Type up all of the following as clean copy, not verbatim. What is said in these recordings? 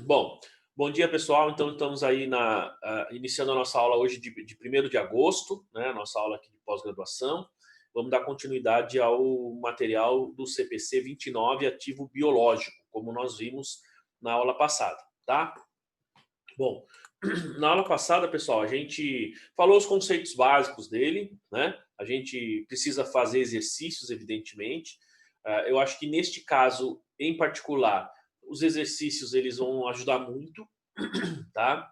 Bom, bom dia, pessoal. Então, estamos aí iniciando a nossa aula hoje de 1º de agosto, né? Nossa aula aqui de pós-graduação. Vamos dar continuidade ao material do CPC 29, ativo biológico, como nós vimos na aula passada, tá? Bom, na aula passada, pessoal, a gente falou os conceitos básicos dele, né? A gente precisa fazer exercícios, evidentemente. Eu acho que neste caso, em particular, os exercícios eles vão ajudar muito, tá?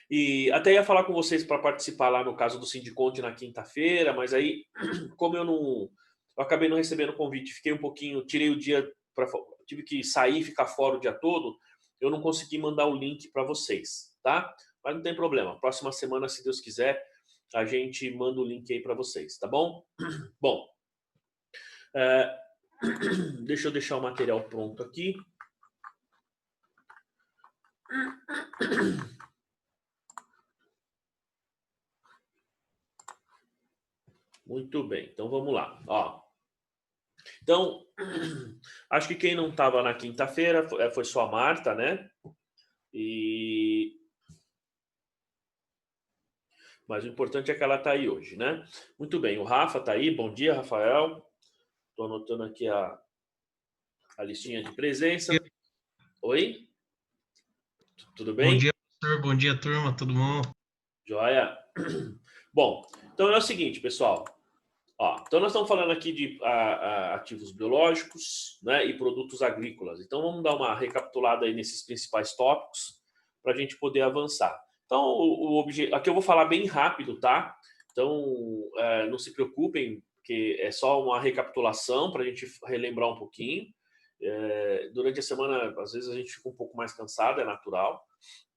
E até ia falar com vocês para participar lá no caso do Sindiconte na quinta-feira, mas aí, como eu acabei não recebendo o convite, fiquei um pouquinho, tirei o dia, tive que sair, ficar fora o dia todo, eu não consegui mandar o link para vocês, tá? Mas não tem problema, próxima semana, se Deus quiser, a gente manda o link aí para vocês, tá bom? Bom, é, deixa eu deixar o material pronto aqui. Muito bem, então vamos lá. Ó, então, acho que quem não estava na quinta-feira foi só a Marta, né? Mas o importante é que ela está aí hoje, né? Muito bem, o Rafa está aí. Bom dia, Rafael. Estou anotando aqui a listinha de presença. Oi? Tudo Bom bem? dia, professor. Bom dia, turma. Tudo bom? Joia? Bom, então é o seguinte, pessoal. Ó, então nós estamos falando aqui de ativos biológicos, né, e produtos agrícolas. Então vamos dar uma recapitulada aí nesses principais tópicos para a gente poder avançar. Então aqui eu vou falar bem rápido, tá? Então não se preocupem, porque é só uma recapitulação para a gente relembrar um pouquinho. Durante a semana, às vezes a gente fica um pouco mais cansado, é natural,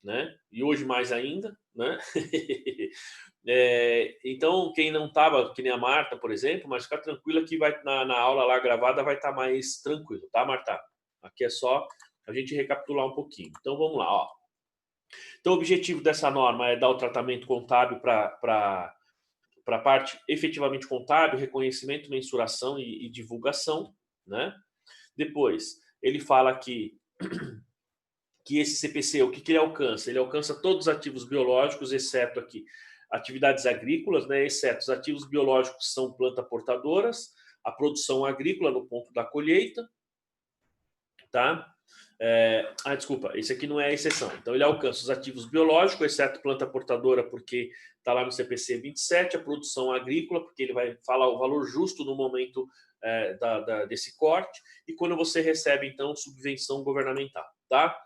né? E hoje mais ainda, né? Então, quem não estava, que nem a Marta, por exemplo, mas fica tranquila que vai na aula lá gravada vai estar mais tranquilo, tá, Marta? Aqui é só a gente recapitular um pouquinho. Então, vamos lá, ó. Então, o objetivo dessa norma é dar o tratamento contábil para a parte efetivamente contábil, reconhecimento, mensuração e divulgação, né? Depois, ele fala que esse CPC, o que ele alcança? Ele alcança todos os ativos biológicos, exceto aqui atividades agrícolas, né, exceto os ativos biológicos que são planta portadoras, a produção agrícola no ponto da colheita, tá? Desculpa, esse aqui não é a exceção. Então, ele alcança os ativos biológicos, exceto planta portadora, porque está lá no CPC 27, a produção agrícola, porque ele vai falar o valor justo no momento desse corte, e quando você recebe, então, subvenção governamental, tá?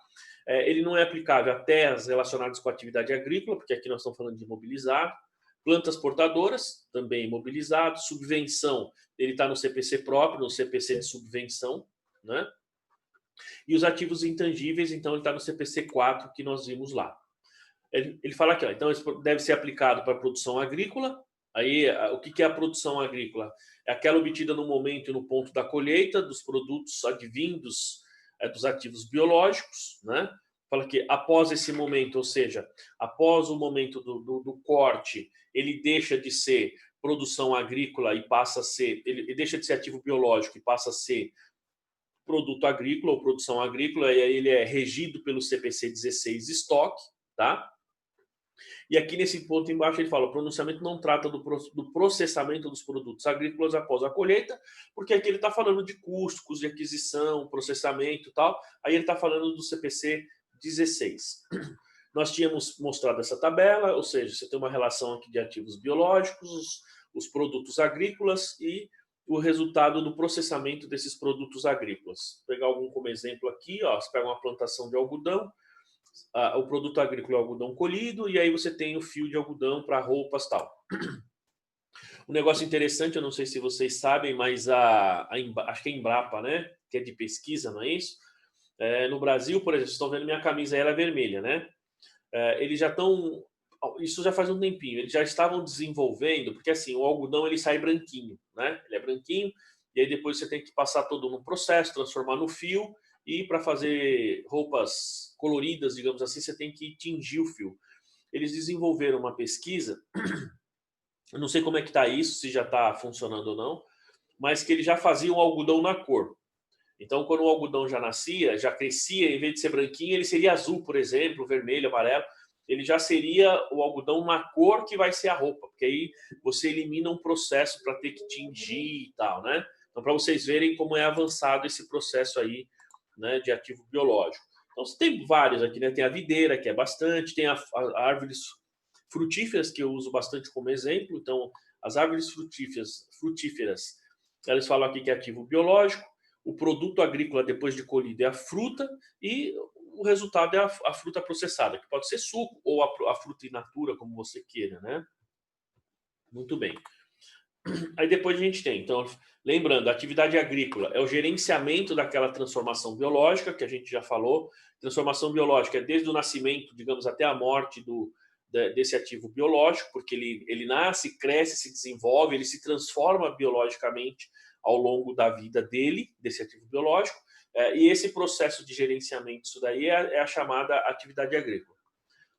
Ele não é aplicável a terras relacionadas com a atividade agrícola, porque aqui nós estamos falando de imobilizado. Plantas portadoras, também imobilizado. Subvenção, ele está no CPC próprio, no CPC de subvenção, né? E os ativos intangíveis, então, ele está no CPC 4, que nós vimos lá. Ele fala aqui, ó, então, isso deve ser aplicado para a produção agrícola. Aí, o que é a produção agrícola? É aquela obtida no momento e no ponto da colheita dos produtos advindos dos ativos biológicos, né? Fala que após esse momento, ou seja, após o momento do corte, ele deixa de ser produção agrícola e passa a ser, ele deixa de ser ativo biológico e passa a ser produto agrícola ou produção agrícola, e aí ele é regido pelo CPC 16 estoque, tá? E aqui nesse ponto embaixo ele fala, o pronunciamento não trata do processamento dos produtos agrícolas após a colheita, porque aqui ele está falando de custos de aquisição, processamento e tal, aí ele está falando do CPC 16. Nós tínhamos mostrado essa tabela, ou seja, você tem uma relação aqui de ativos biológicos, os produtos agrícolas e o resultado do processamento desses produtos agrícolas. Vou pegar algum como exemplo aqui, ó, você pega uma plantação de algodão, o produto agrícola é o algodão colhido, e aí você tem o fio de algodão para roupas e tal. Um negócio interessante, eu não sei se vocês sabem, mas acho que é a Embrapa, né? Que é de pesquisa, não é isso? No Brasil, por exemplo, vocês estão vendo minha camisa, ela é vermelha, né? Eles já estão... Isso já faz um tempinho. Eles já estavam desenvolvendo, porque assim, o algodão ele sai branquinho, né? Ele é branquinho, e aí depois você tem que passar todo um processo, transformar no fio, e para fazer roupas coloridas, digamos assim, você tem que tingir o fio. Eles desenvolveram uma pesquisa, eu não sei como é que está isso, se já está funcionando ou não, mas que eles já faziam algodão na cor. Então, quando o algodão já nascia, já crescia, em vez de ser branquinho, ele seria azul, por exemplo, vermelho, amarelo. Ele já seria o algodão na cor que vai ser a roupa, porque aí você elimina um processo para ter que tingir e tal, né? Então, para vocês verem como é avançado esse processo aí, né, de ativo biológico. Então, você tem vários aqui, né? Tem a videira, que é bastante, tem a árvores frutíferas, que eu uso bastante como exemplo. Então, as árvores frutíferas, elas falam aqui que é ativo biológico. O produto agrícola, depois de colhido, é a fruta, e o resultado é a fruta processada, que pode ser suco ou a fruta in natura, como você queira, né? Muito bem. Aí depois a gente tem, então, lembrando, a atividade agrícola é o gerenciamento daquela transformação biológica, que a gente já falou. Transformação biológica é desde o nascimento, digamos, até a morte desse ativo biológico, porque ele nasce, cresce, se desenvolve, ele se transforma biologicamente ao longo da vida dele, desse ativo biológico. E esse processo de gerenciamento, isso daí é a chamada atividade agrícola.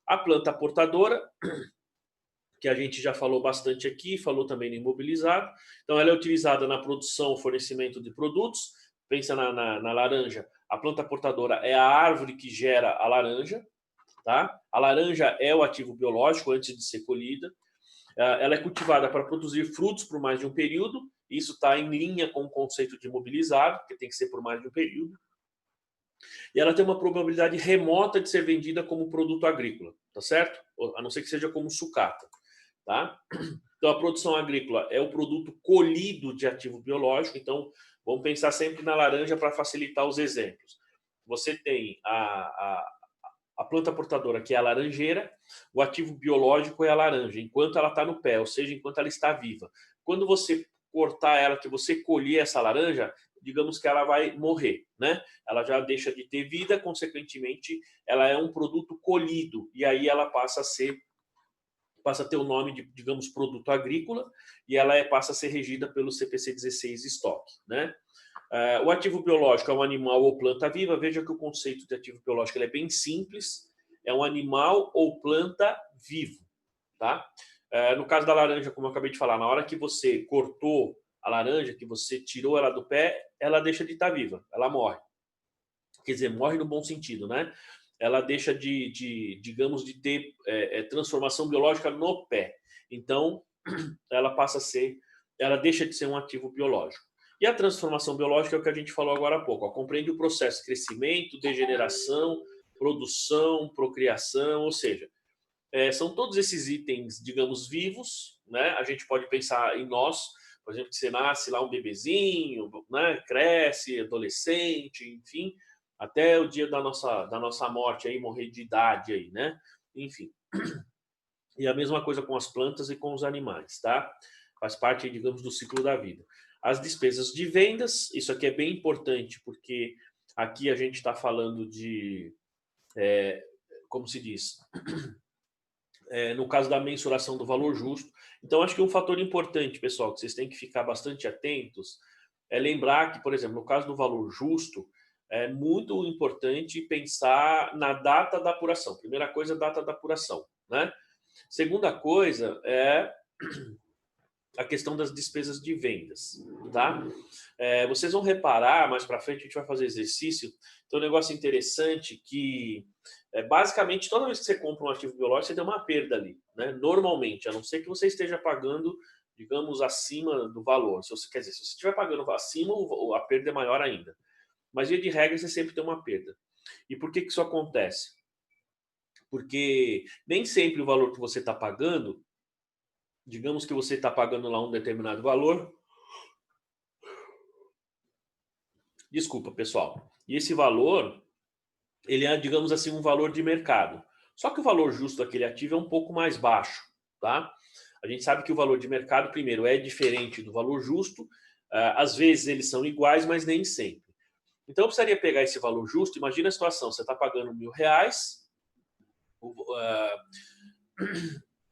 A planta portadora, que a gente já falou bastante aqui, falou também no imobilizado. Então, ela é utilizada na produção, fornecimento de produtos. Pensa na laranja. A planta portadora é a árvore que gera a laranja. Tá? A laranja é o ativo biológico antes de ser colhida. Ela é cultivada para produzir frutos por mais de um período. Isso está em linha com o conceito de imobilizado, porque tem que ser por mais de um período. E ela tem uma probabilidade remota de ser vendida como produto agrícola, tá certo? A não ser que seja como sucata. Tá? Então, a produção agrícola é o produto colhido de ativo biológico. Então, vamos pensar sempre na laranja para facilitar os exemplos. Você tem a planta portadora, que é a laranjeira, o ativo biológico é a laranja, enquanto ela está no pé, ou seja, enquanto ela está viva. Quando você cortar ela, que você colher essa laranja, digamos que ela vai morrer, né? Ela já deixa de ter vida, consequentemente, ela é um produto colhido, e aí ela passa a ter o nome de, digamos, produto agrícola, e ela passa a ser regida pelo CPC 16 estoque, né? O ativo biológico é um animal ou planta viva. Veja que o conceito de ativo biológico ele é bem simples. É um animal ou planta vivo, tá? No caso da laranja, como eu acabei de falar, na hora que você cortou a laranja, que você tirou ela do pé, ela deixa de estar viva, ela morre. Quer dizer, morre no bom sentido, né? Ela deixa digamos, de ter transformação biológica no pé. Então, ela deixa de ser um ativo biológico. E a transformação biológica é o que a gente falou agora há pouco. Compreende o processo de crescimento, degeneração, produção, procriação, ou seja, são todos esses itens, digamos, vivos, né? A gente pode pensar em nós, por exemplo, que você nasce lá um bebezinho, né? Cresce, adolescente, enfim, até o dia da nossa morte aí, morrer de idade aí, né? Enfim. E a mesma coisa com as plantas e com os animais, tá? Faz parte, digamos, do ciclo da vida. As despesas de vendas, isso aqui é bem importante, porque aqui a gente está falando de, como se diz, no caso da mensuração do valor justo. Então, acho que um fator importante, pessoal, que vocês têm que ficar bastante atentos, é lembrar que, por exemplo, no caso do valor justo, é muito importante pensar na data da apuração. Primeira coisa, a data da apuração, né? Segunda coisa é a questão das despesas de vendas, tá? Vocês vão reparar, mais para frente a gente vai fazer exercício, tem um negócio interessante que, basicamente, toda vez que você compra um ativo biológico, você tem uma perda ali, né? Normalmente, a não ser que você esteja pagando, digamos, acima do valor. Quer dizer, se você estiver pagando acima, a perda é maior ainda. Mas, via de regra, você sempre tem uma perda. E por que isso acontece? Porque nem sempre o valor que você está pagando, digamos que você está pagando lá um determinado valor. Desculpa, pessoal. E esse valor, ele é, digamos assim, um valor de mercado. Só que o valor justo daquele ativo é um pouco mais baixo, tá? A gente sabe que o valor de mercado, primeiro, é diferente do valor justo. Às vezes eles são iguais, mas nem sempre. Então eu precisaria pegar esse valor justo. Imagina a situação, você está pagando R$1.000,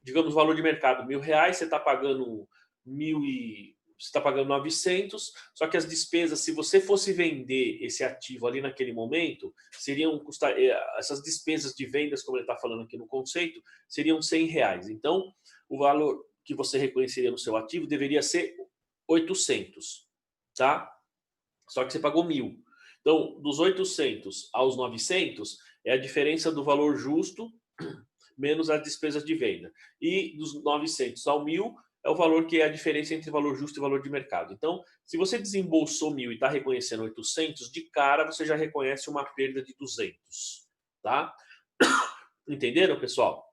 digamos o valor de mercado R$1.000, você está pagando 900, só que as despesas, se você fosse vender esse ativo ali naquele momento, essas despesas de vendas, como ele está falando aqui no conceito, seriam R$100. Então, o valor que você reconheceria no seu ativo deveria ser 800, tá? Só que você pagou 1.000. Então, dos 800 aos 900 é a diferença do valor justo menos as despesas de venda. E dos 900 ao 1.000 é o valor que é a diferença entre valor justo e valor de mercado. Então, se você desembolsou 1.000 e está reconhecendo 800, de cara você já reconhece uma perda de 200, tá? Entenderam, pessoal?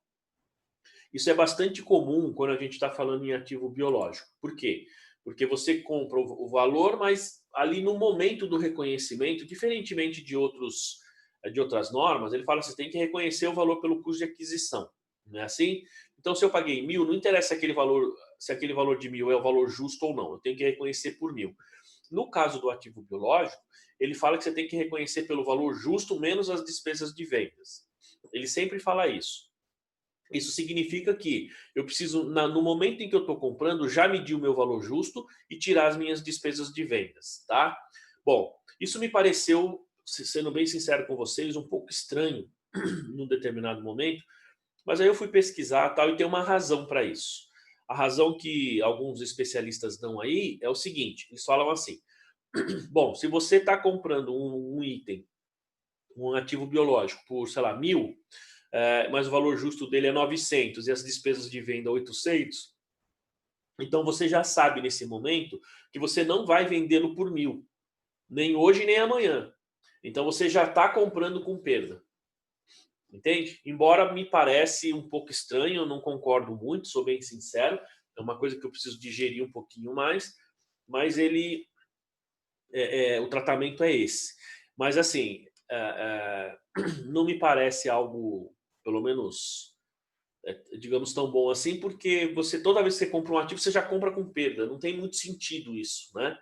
Isso é bastante comum quando a gente está falando em ativo biológico. Por quê? Porque você compra o valor, mas ali no momento do reconhecimento, diferentemente de outras normas, ele fala que você tem que reconhecer o valor pelo custo de aquisição. Não é assim? Então, se eu paguei 1.000, não interessa se aquele valor de 1.000 é o valor justo ou não. Eu tenho que reconhecer por 1.000. No caso do ativo biológico, ele fala que você tem que reconhecer pelo valor justo menos as despesas de vendas. Ele sempre fala isso. Isso significa que eu preciso, no momento em que eu estou comprando, já medir o meu valor justo e tirar as minhas despesas de vendas, tá? Bom, isso me pareceu, sendo bem sincero com vocês, um pouco estranho num determinado momento, mas aí eu fui pesquisar tal, e tem uma razão para isso. A razão que alguns especialistas dão aí é o seguinte, eles falam assim, bom, se você está comprando um item, um ativo biológico por, sei lá, 1.000, mas o valor justo dele é 900 e as despesas de venda 800, então você já sabe nesse momento que você não vai vendê-lo por 1.000, nem hoje nem amanhã. Então você já está comprando com perda. Entende? Embora me parece um pouco estranho, eu não concordo muito, sou bem sincero, é uma coisa que eu preciso digerir um pouquinho mais, mas o tratamento é esse. Mas assim, não me parece algo, pelo menos, digamos, tão bom assim, porque toda vez que você compra um ativo, você já compra com perda. Não tem muito sentido isso, né?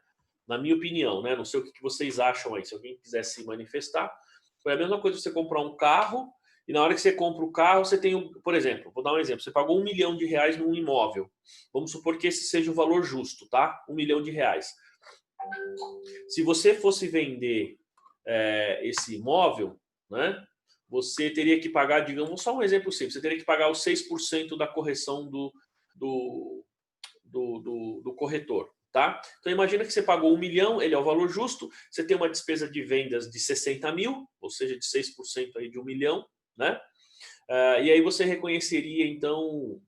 Na minha opinião, né? Não sei o que vocês acham aí. Se alguém quiser se manifestar, foi a mesma coisa você comprar um carro e na hora que você compra o carro, você tem, por exemplo, vou dar um exemplo, você pagou R$1 milhão num imóvel. Vamos supor que esse seja o valor justo, tá? R$1 milhão. Se você fosse vender esse imóvel, né? Você teria que pagar, digamos, só um exemplo simples, você teria que pagar os 6% da correção do corretor, tá? Então imagina que você pagou 1 milhão, ele é o valor justo, você tem uma despesa de vendas de 60 mil, ou seja, de 6% aí de 1 milhão, né? E aí você reconheceria, então,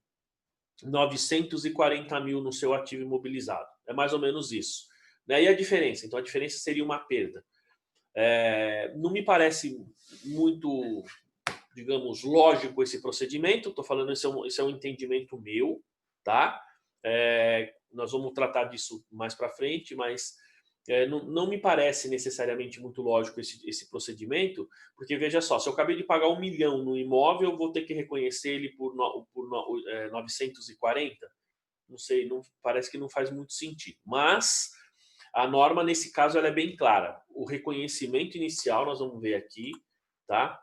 940 mil no seu ativo imobilizado. É mais ou menos isso. Né? E a diferença? Então a diferença seria uma perda. Não me parece muito, digamos, lógico esse procedimento. Estou falando, esse é um entendimento meu, tá? Nós vamos tratar disso mais para frente, mas não me parece necessariamente muito lógico esse procedimento, porque veja só, se eu acabei de pagar 1 milhão no imóvel, eu vou ter que reconhecer ele por 940? Não sei, não, parece que não faz muito sentido. Mas a norma, nesse caso, ela é bem clara. O reconhecimento inicial, nós vamos ver aqui, tá?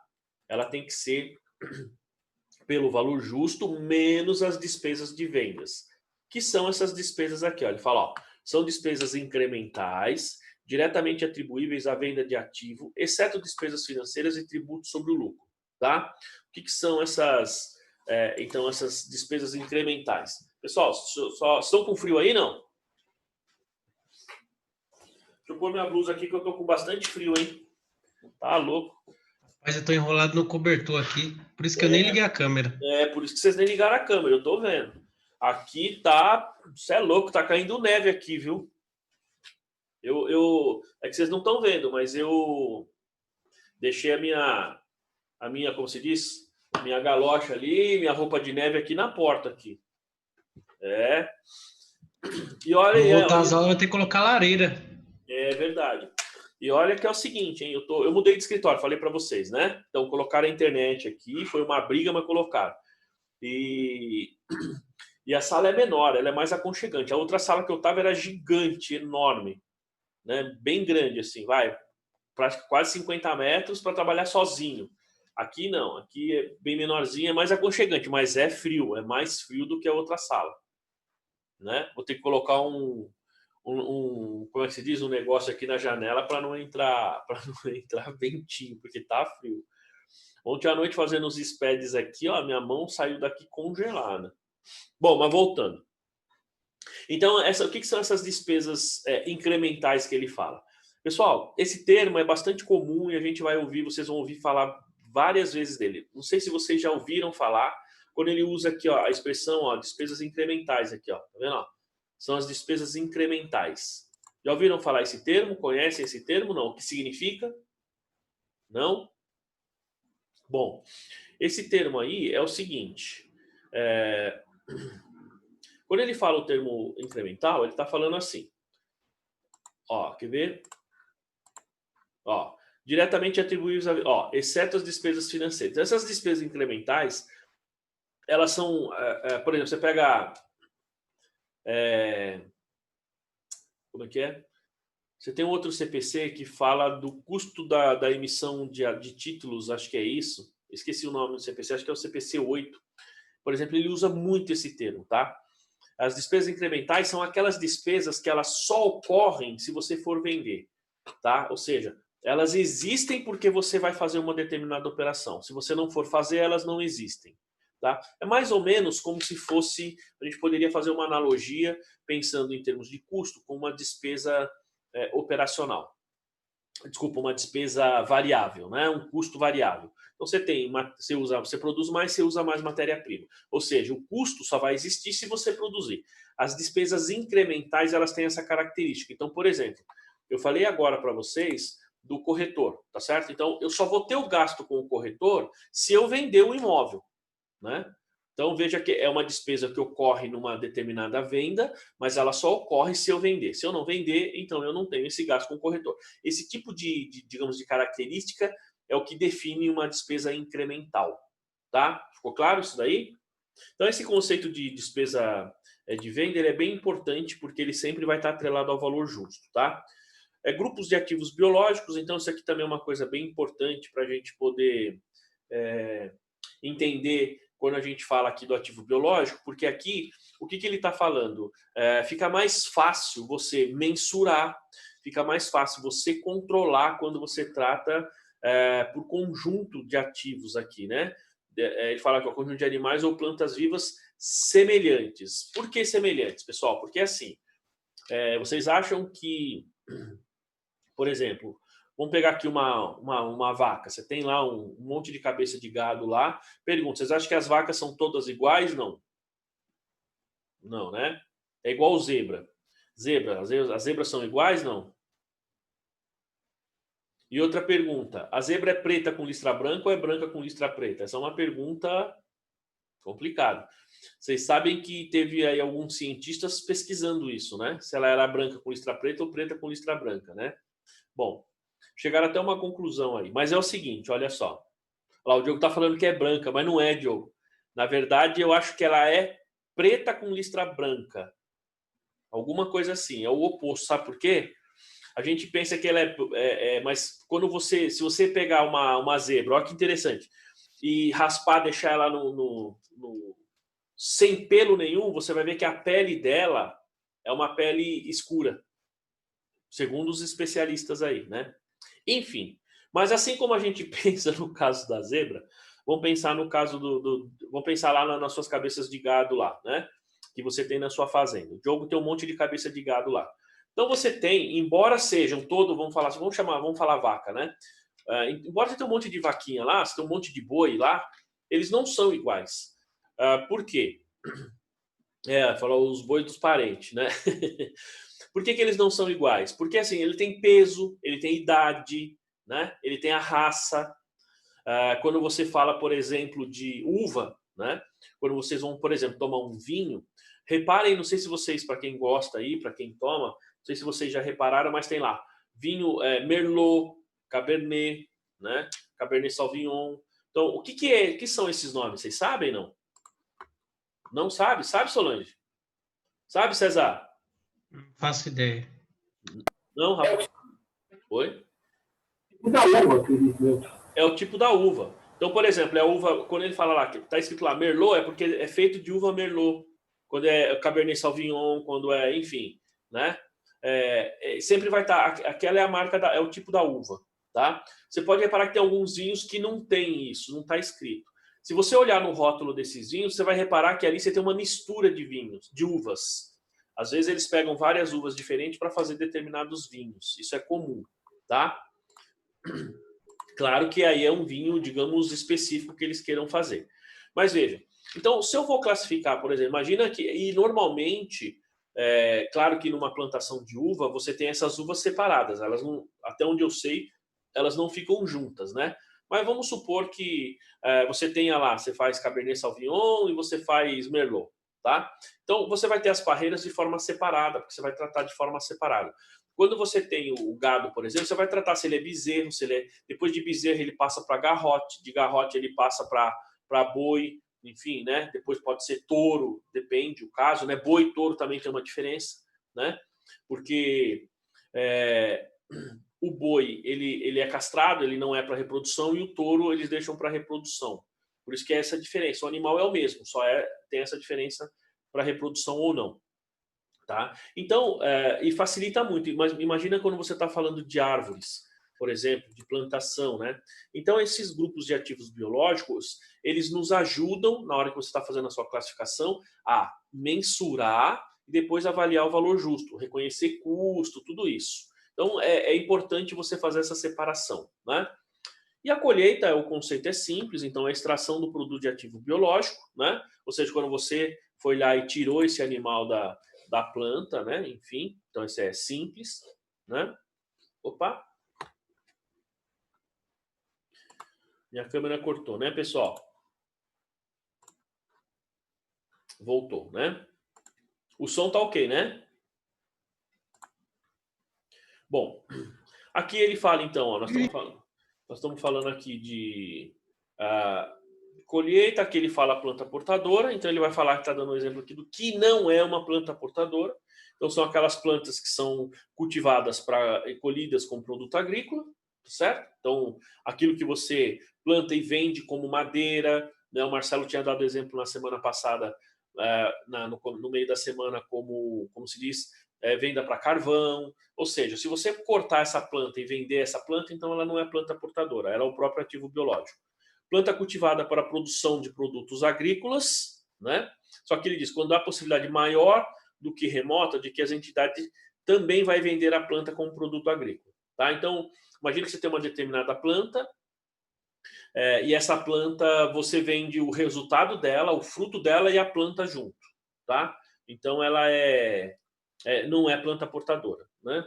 Ela tem que ser pelo valor justo menos as despesas de vendas. Que são essas despesas aqui? Ó. Ele fala, ó, são despesas incrementais, diretamente atribuíveis à venda de ativo, exceto despesas financeiras e tributos sobre o lucro. Tá? O que são essas despesas incrementais? Pessoal, estão com frio aí, não? Deixa eu pôr minha blusa aqui que eu tô com bastante frio, hein? Tá louco. Mas eu tô enrolado no cobertor aqui, por isso que eu nem liguei a câmera. Por isso que vocês nem ligaram a câmera, eu tô vendo. Aqui tá, você é louco, tá caindo neve aqui, viu? É que vocês não estão vendo, mas eu deixei a minha, como se diz, a minha galocha ali, minha roupa de neve aqui na porta aqui. E olha, Vou voltar às aulas, eu vou ter que colocar lareira. É verdade. E olha que é o seguinte, hein? Eu mudei de escritório, falei para vocês, né? Então colocaram a internet aqui, foi uma briga, mas colocaram. E a sala é menor, ela é mais aconchegante. A outra sala que eu tava era gigante, enorme, né? Bem grande, assim, quase 50 metros para trabalhar sozinho. Aqui não, aqui é bem menorzinho, é mais aconchegante, mas é frio, é mais frio do que a outra sala, né? Vou ter que colocar como é que se diz, um negócio aqui na janela para não entrar ventinho, porque tá frio. Ontem à noite fazendo os SPEDs aqui, ó, minha mão saiu daqui congelada. Bom, mas voltando. Então, o que são essas despesas incrementais que ele fala? Pessoal, esse termo é bastante comum e a gente vai ouvir, vocês vão ouvir falar várias vezes dele. Não sei se vocês já ouviram falar, quando ele usa aqui ó, a expressão ó, despesas incrementais aqui, ó, tá vendo? Ó? São as despesas incrementais. Já ouviram falar esse termo? Conhecem esse termo? Não. O que significa? Não? Bom, esse termo aí é o seguinte. Quando ele fala o termo incremental, ele está falando assim. Ó, quer ver? Ó, diretamente atribuíveis a, exceto as despesas financeiras. Essas despesas incrementais, elas são, por exemplo, você pega, como é que é? Você tem um outro CPC que fala do custo da emissão de títulos, acho que é isso. Esqueci o nome do CPC, acho que é o CPC 8. Por exemplo, ele usa muito esse termo, tá? As despesas incrementais são aquelas despesas que elas só ocorrem se você for vender, tá? Ou seja, elas existem porque você vai fazer uma determinada operação. Se você não for fazer, elas não existem, tá? É mais ou menos como se fosse, a gente poderia fazer uma analogia pensando em termos de custo com uma despesa operacional. Desculpa, uma despesa variável, né? Um custo variável. Então você produz mais, você usa mais matéria-prima. Ou seja, o custo só vai existir se você produzir. As despesas incrementais, elas têm essa característica. Então, por exemplo, eu falei agora para vocês do corretor, tá certo? Então, eu só vou ter o gasto com o corretor se eu vender o imóvel, né? Então, veja que é uma despesa que ocorre numa determinada venda, mas ela só ocorre se eu vender. Se eu não vender, então eu não tenho esse gasto com o corretor. Esse tipo digamos, de característica é o que define uma despesa incremental, tá? Ficou claro isso daí? Então, esse conceito de despesa de venda ele é bem importante porque ele sempre vai estar atrelado ao valor justo, tá? Grupos de ativos biológicos, então isso aqui também é uma coisa bem importante para a gente poder entender quando a gente fala aqui do ativo biológico, porque aqui, o que ele está falando? Fica mais fácil você mensurar, fica mais fácil você controlar quando você trata por conjunto de ativos aqui, né? Ele fala que é o conjunto de animais ou plantas vivas semelhantes. Por que semelhantes, pessoal? Porque assim, vocês acham que, por exemplo, vamos pegar aqui uma vaca. Você tem lá um monte de cabeça de gado lá. Pergunta, vocês acham que as vacas são todas iguais? Não. Não, né? É igual zebra. As zebras são iguais? Não. E outra pergunta, a zebra é preta com listra branca ou é branca com listra preta? Essa é uma pergunta complicada. Vocês sabem que teve aí alguns cientistas pesquisando isso, né? Se ela era branca com listra preta ou preta com listra branca, né? Bom, chegaram até uma conclusão aí. Mas é o seguinte, olha só. Lá, o Diogo está falando que é branca, mas não é, Diogo. Na verdade, eu acho que ela é preta com listra branca. Alguma coisa assim. É o oposto. Sabe por quê? A gente pensa que ela mas quando se você pegar uma zebra, olha que interessante, e raspar, deixar ela sem pelo nenhum, você vai ver que a pele dela é uma pele escura. Segundo os especialistas aí, né? Enfim, mas assim como a gente pensa no caso da zebra, vamos pensar no caso vamos pensar lá nas suas cabeças de gado lá, né? Que você tem na sua fazenda. O Diogo tem um monte de cabeça de gado lá. Então você tem, embora sejam vamos falar vaca, né? Embora você tenha um monte de vaquinha lá, você tem um monte de boi lá, eles não são iguais. Por quê? Falou os bois dos parentes, né? Por que eles não são iguais? Porque assim, ele tem peso, ele tem idade, né? Ele tem a raça. Quando você fala, por exemplo, de uva, né? Quando vocês vão, por exemplo, tomar um vinho, reparem, não sei se vocês, para quem gosta aí, para quem toma, não sei se vocês já repararam, mas tem lá vinho Merlot, Cabernet, né? Cabernet Sauvignon. Então, o que são esses nomes? Vocês sabem, não? Não sabe? Sabe, Solange? Sabe, César? Não faço ideia. Não, Rafa? Oi? Da uva, acredito. É o tipo da uva. Então, por exemplo, a uva, quando ele fala lá, que está escrito lá Merlot, é porque é feito de uva Merlot. Quando é Cabernet Sauvignon, quando enfim, né? Sempre vai estar, aquela é a marca, é o tipo da uva, tá? Você pode reparar que tem alguns vinhos que não tem isso, não está escrito. Se você olhar no rótulo desses vinhos, você vai reparar que ali você tem uma mistura de vinhos, de uvas. Às vezes eles pegam várias uvas diferentes para fazer determinados vinhos. Isso é comum, tá? Claro que aí é um vinho, digamos, específico que eles queiram fazer. Mas veja, então, se eu vou classificar, por exemplo, imagina que, e normalmente, claro que numa plantação de uva, você tem essas uvas separadas, elas não, até onde eu sei, elas não ficam juntas, né? Mas vamos supor que você tenha lá, você faz Cabernet Sauvignon e você faz Merlot, tá? Então, você vai ter as parreiras de forma separada, porque você vai tratar de forma separada. Quando você tem o gado, por exemplo, você vai tratar se ele é bezerro, se ele é... Depois de bezerro ele passa para garrote, de garrote ele passa para boi, enfim, né? Depois pode ser touro, depende o caso, né? Boi e touro também tem uma diferença, né? Porque o boi ele é castrado, ele não é para reprodução, e o touro eles deixam para reprodução. Por isso que é essa diferença. O animal é o mesmo, só tem essa diferença para reprodução ou não. Tá? Então, e facilita muito. Mas imagina quando você está falando de árvores, por exemplo, de plantação, né? Então, esses grupos de ativos biológicos, eles nos ajudam, na hora que você está fazendo a sua classificação, a mensurar e depois avaliar o valor justo, reconhecer custo, tudo isso. Então, é importante você fazer essa separação, né? E a colheita, o conceito é simples, então é a extração do produto de ativo biológico, né? Ou seja, quando você foi lá e tirou esse animal da planta, né? Enfim, então isso é simples, né? Opa! Minha câmera cortou, né, pessoal? Voltou, né? O som tá ok, né? Bom, aqui ele fala então, ó, nós estamos falando aqui de colheita, aqui ele fala planta portadora, então ele vai falar que está dando um exemplo aqui do que não é uma planta portadora. Então são aquelas plantas que são cultivadas e colhidas como produto agrícola, certo? Então aquilo que você planta e vende como madeira, né? O Marcelo tinha dado exemplo na semana passada, no meio da semana, como se diz, venda para carvão. Ou seja, se você cortar essa planta e vender essa planta, então ela não é planta portadora, ela é o próprio ativo biológico. Planta cultivada para a produção de produtos agrícolas, né? Só que ele diz, quando há possibilidade maior do que remota, de que as entidades também vai vender a planta como produto agrícola, tá? Então, imagina que você tem uma determinada planta, e essa planta, você vende o resultado dela, o fruto dela e a planta junto, tá? Então, ela não é planta portadora, né?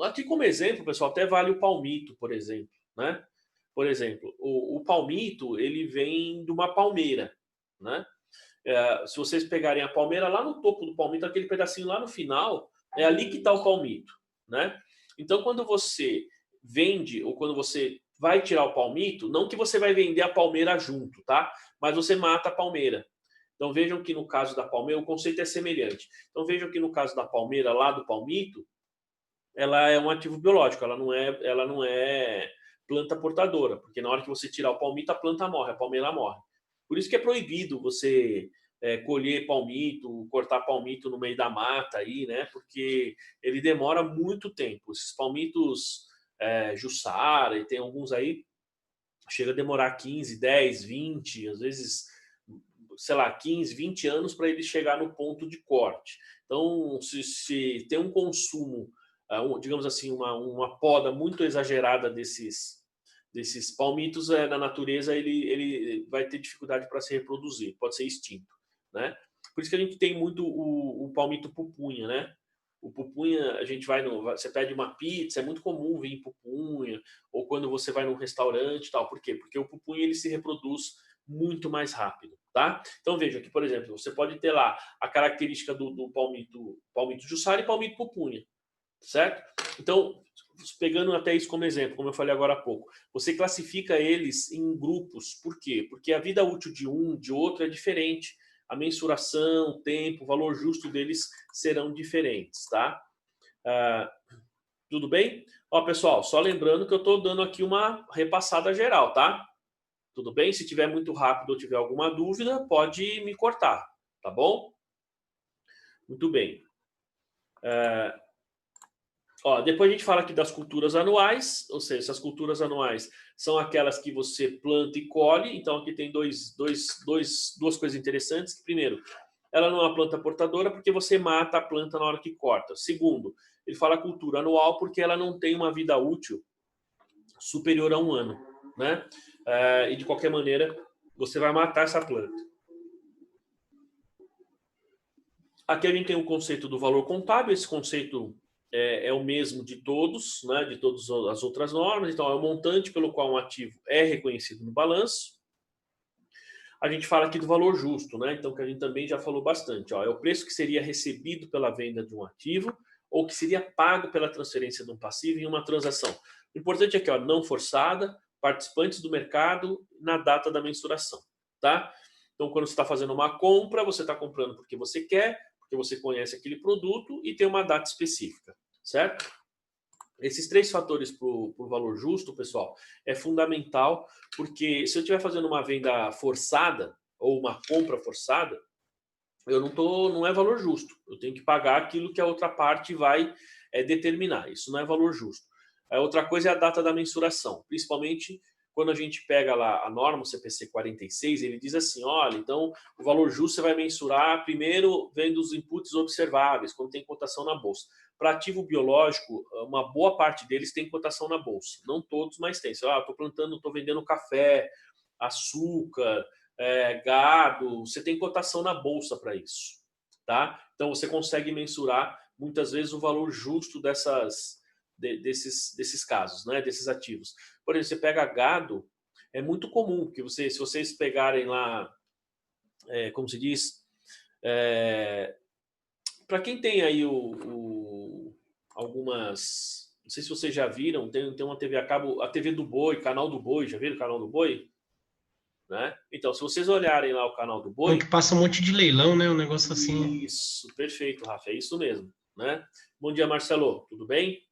Aqui como exemplo, pessoal, até vale o palmito, por exemplo, né? Por exemplo, o palmito, ele vem de uma palmeira, né? Se vocês pegarem a palmeira, lá no topo do palmito, aquele pedacinho lá no final, é ali que está o palmito, né? Então, quando você vende, ou quando você vai tirar o palmito, não que você vai vender a palmeira junto, tá? Mas você mata a palmeira. Então, vejam que no caso da palmeira, o conceito é semelhante. Então, vejam que no caso da palmeira, lá do palmito, ela é um ativo biológico, ela não é planta portadora, porque na hora que você tirar o palmito, a planta morre, a palmeira morre. Por isso que é proibido você colher palmito, cortar palmito no meio da mata aí, né? Porque ele demora muito tempo. Esses palmitos Jussara, e tem alguns aí, chega a demorar 15, 10, 20, às vezes, sei lá, 15, 20 anos para ele chegar no ponto de corte. Então, se tem um consumo, digamos assim, uma poda muito exagerada desses palmitos, na natureza, ele vai ter dificuldade para se reproduzir, pode ser extinto, né? Por isso que a gente tem muito o palmito pupunha, né? O pupunha, a gente você pede uma pizza, é muito comum vir pupunha, ou quando você vai num restaurante e tal. Por quê? Porque o pupunha ele se reproduz muito mais rápido, tá? Então veja aqui, por exemplo, você pode ter lá a característica do palmito Jussara e palmito pupunha, certo? Então, pegando até isso como exemplo, como eu falei agora há pouco, você classifica eles em grupos. Por quê? Porque a vida útil de um, de outro é diferente. A mensuração, o tempo, o valor justo deles serão diferentes, tá? Tudo bem? Ó, pessoal, só lembrando que eu estou dando aqui uma repassada geral, tá? Tudo bem? Se tiver muito rápido ou tiver alguma dúvida, pode me cortar, tá bom? Muito bem. Depois a gente fala aqui das culturas anuais, ou seja, essas culturas anuais são aquelas que você planta e colhe. Então aqui tem duas coisas interessantes. Primeiro, ela não é uma planta portadora porque você mata a planta na hora que corta. Segundo, ele fala cultura anual porque ela não tem uma vida útil superior a 1 ano, né? E de qualquer maneira, você vai matar essa planta. Aqui a gente tem o conceito do valor contábil, esse conceito é o mesmo de todos, né? De todas as outras normas, então é o montante pelo qual um ativo é reconhecido no balanço. A gente fala aqui do valor justo, né? Então, que a gente também já falou bastante. Ó, é o preço que seria recebido pela venda de um ativo ou que seria pago pela transferência de um passivo em uma transação. O importante é que, ó, não forçada, participantes do mercado na data da mensuração, tá? Então, quando você está fazendo uma compra, você está comprando porque você quer, porque você conhece aquele produto e tem uma data específica, certo? Esses 3 fatores para o valor justo, pessoal, é fundamental, porque se eu estiver fazendo uma venda forçada ou uma compra forçada, não é valor justo. Eu tenho que pagar aquilo que a outra parte vai determinar. Isso não é valor justo. Outra coisa é a data da mensuração, principalmente quando a gente pega lá a norma, o CPC 46, ele diz assim, olha, então o valor justo você vai mensurar primeiro vendo os inputs observáveis, quando tem cotação na bolsa. Para ativo biológico, uma boa parte deles tem cotação na bolsa. Não todos, mas tem. Estou vendendo café, açúcar, gado, você tem cotação na bolsa para isso, tá? Então você consegue mensurar muitas vezes o valor justo desses casos, né? Desses ativos. Por exemplo, você pega gado, é muito comum, porque se vocês pegarem lá, como se diz, para quem tem aí algumas, não sei se vocês já viram, tem uma TV a cabo, a TV do Boi, canal do Boi, já viram o canal do Boi? Né? Então, se vocês olharem lá o canal do Boi... Então, que passa um monte de leilão, né? Um negócio assim. Isso, perfeito, Rafa, é isso mesmo, né? Bom dia, Marcelo, tudo bem?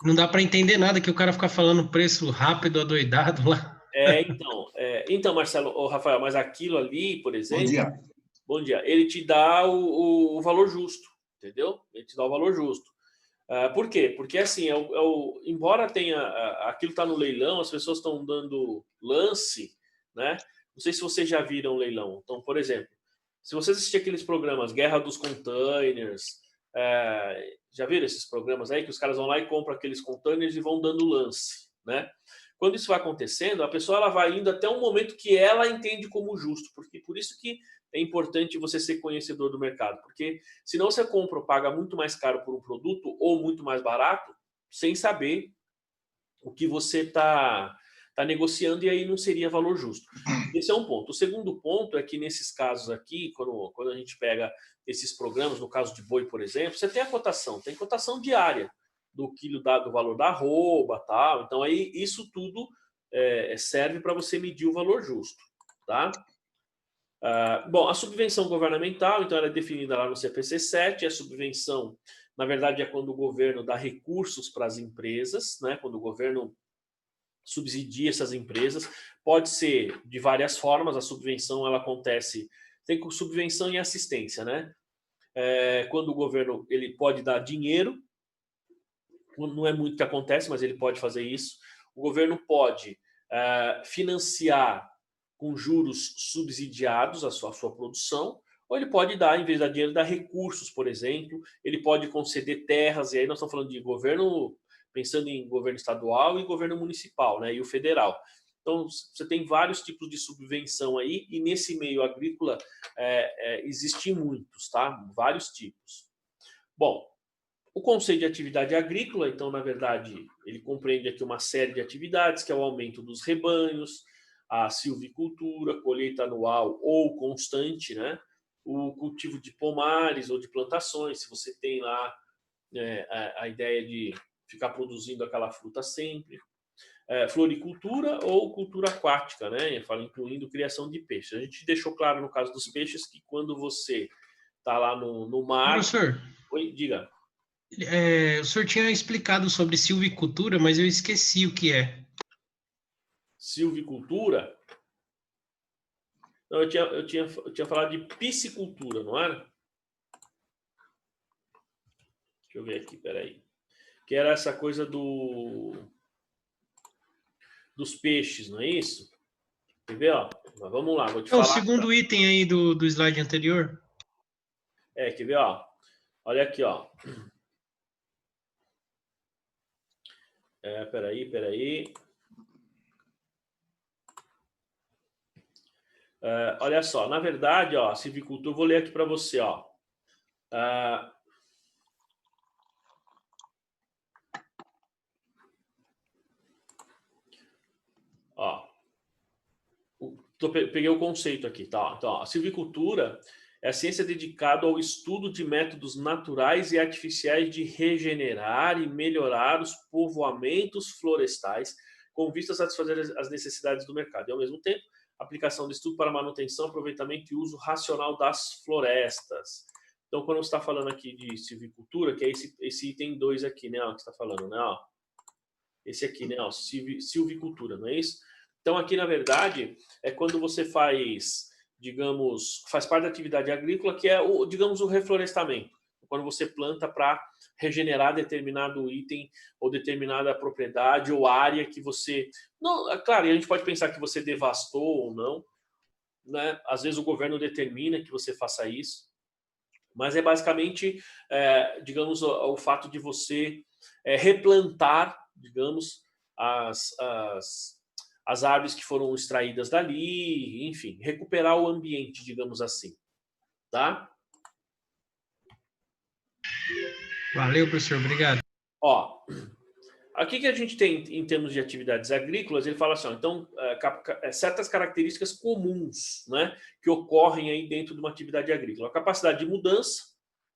Não dá para entender nada que o cara fica falando preço rápido, adoidado lá. Então, Marcelo, Rafael, mas aquilo ali, por exemplo... Bom dia. Bom dia. Ele te dá o valor justo, entendeu? Ele te dá o valor justo. Por quê? Porque, assim, embora tenha... aquilo está no leilão, as pessoas estão dando lance, né? Não sei se vocês já viram o leilão. Então, por exemplo, se vocês assistirem aqueles programas, Guerra dos Containers, já viram esses programas aí? Que os caras vão lá e compram aqueles containers e vão dando lance, né? Quando isso vai acontecendo, a pessoa ela vai indo até um momento que ela entende como justo. Porque por isso que é importante você ser conhecedor do mercado, porque senão você compra ou paga muito mais caro por um produto ou muito mais barato, sem saber o que você está negociando, e aí não seria valor justo. Esse é um ponto. O segundo ponto é que nesses casos aqui, quando a gente pega esses programas, no caso de boi, por exemplo, você tem a cotação, tem cotação diária do quilo do valor da arroba, tal. Então aí isso tudo serve para você medir o valor justo, tá? Bom, a subvenção governamental, então, ela é definida lá no CPC 7. A subvenção, na verdade, é quando o governo dá recursos para as empresas, né? Quando o governo subsidia essas empresas. Pode ser de várias formas. A subvenção, ela acontece... Tem subvenção e assistência, né? Quando o governo ele pode dar dinheiro, não é muito que acontece, mas ele pode fazer isso. O governo pode financiar com juros subsidiados a sua produção, ou ele pode dar, em vez de dar dinheiro, dar recursos, por exemplo. Ele pode conceder terras, e aí nós estamos falando de governo, pensando em governo estadual e governo municipal, né, e o federal. Então, você tem vários tipos de subvenção aí, e nesse meio agrícola existem muitos, tá? Vários tipos. Bom, o conceito de atividade agrícola, então, na verdade, ele compreende aqui uma série de atividades, que é o aumento dos rebanhos, a silvicultura, colheita anual ou constante, né? O cultivo de pomares ou de plantações, se você tem lá a ideia de ficar produzindo aquela fruta sempre. Floricultura ou cultura aquática, né? Eu falo, incluindo criação de peixes. A gente deixou claro no caso dos peixes que quando você está lá no mar... Professor, Oi, diga. O senhor tinha explicado sobre silvicultura, mas eu esqueci o que é. Silvicultura? Não, eu tinha falado de piscicultura, não era? Deixa eu ver aqui, peraí. Que era essa coisa dos peixes, não é isso? Quer ver, ó? Mas vamos lá, vou te falar. O segundo item aí do slide anterior. Quer ver, ó? Olha aqui, ó. Peraí. Olha só, na verdade, ó, silvicultura, eu vou ler aqui para você, ó. Peguei o conceito aqui, tá? Então, a silvicultura é a ciência dedicada ao estudo de métodos naturais e artificiais de regenerar e melhorar os povoamentos florestais com vista a satisfazer as necessidades do mercado. E, ao mesmo tempo, a aplicação do estudo para manutenção, aproveitamento e uso racional das florestas. Então, quando você está falando aqui de silvicultura, que é esse item 2 aqui, né? Ó, que você está falando, né? Ó, esse aqui, né? Ó, silvicultura, não é isso? Então, aqui, na verdade, é quando você faz, digamos, faz parte da atividade agrícola, que é, digamos, o reflorestamento. Quando você planta para regenerar determinado item ou determinada propriedade ou área que você... Não, é claro, a gente pode pensar que você devastou ou não, né? Às vezes o governo determina que você faça isso, mas é basicamente, digamos, o fato de você replantar, digamos, as árvores que foram extraídas dali, enfim, recuperar o ambiente, digamos assim, tá? Valeu, professor, obrigado. Ó, aqui que a gente tem em termos de atividades agrícolas, ele fala assim, ó, então, certas características comuns, né, que ocorrem aí dentro de uma atividade agrícola. A capacidade de mudança,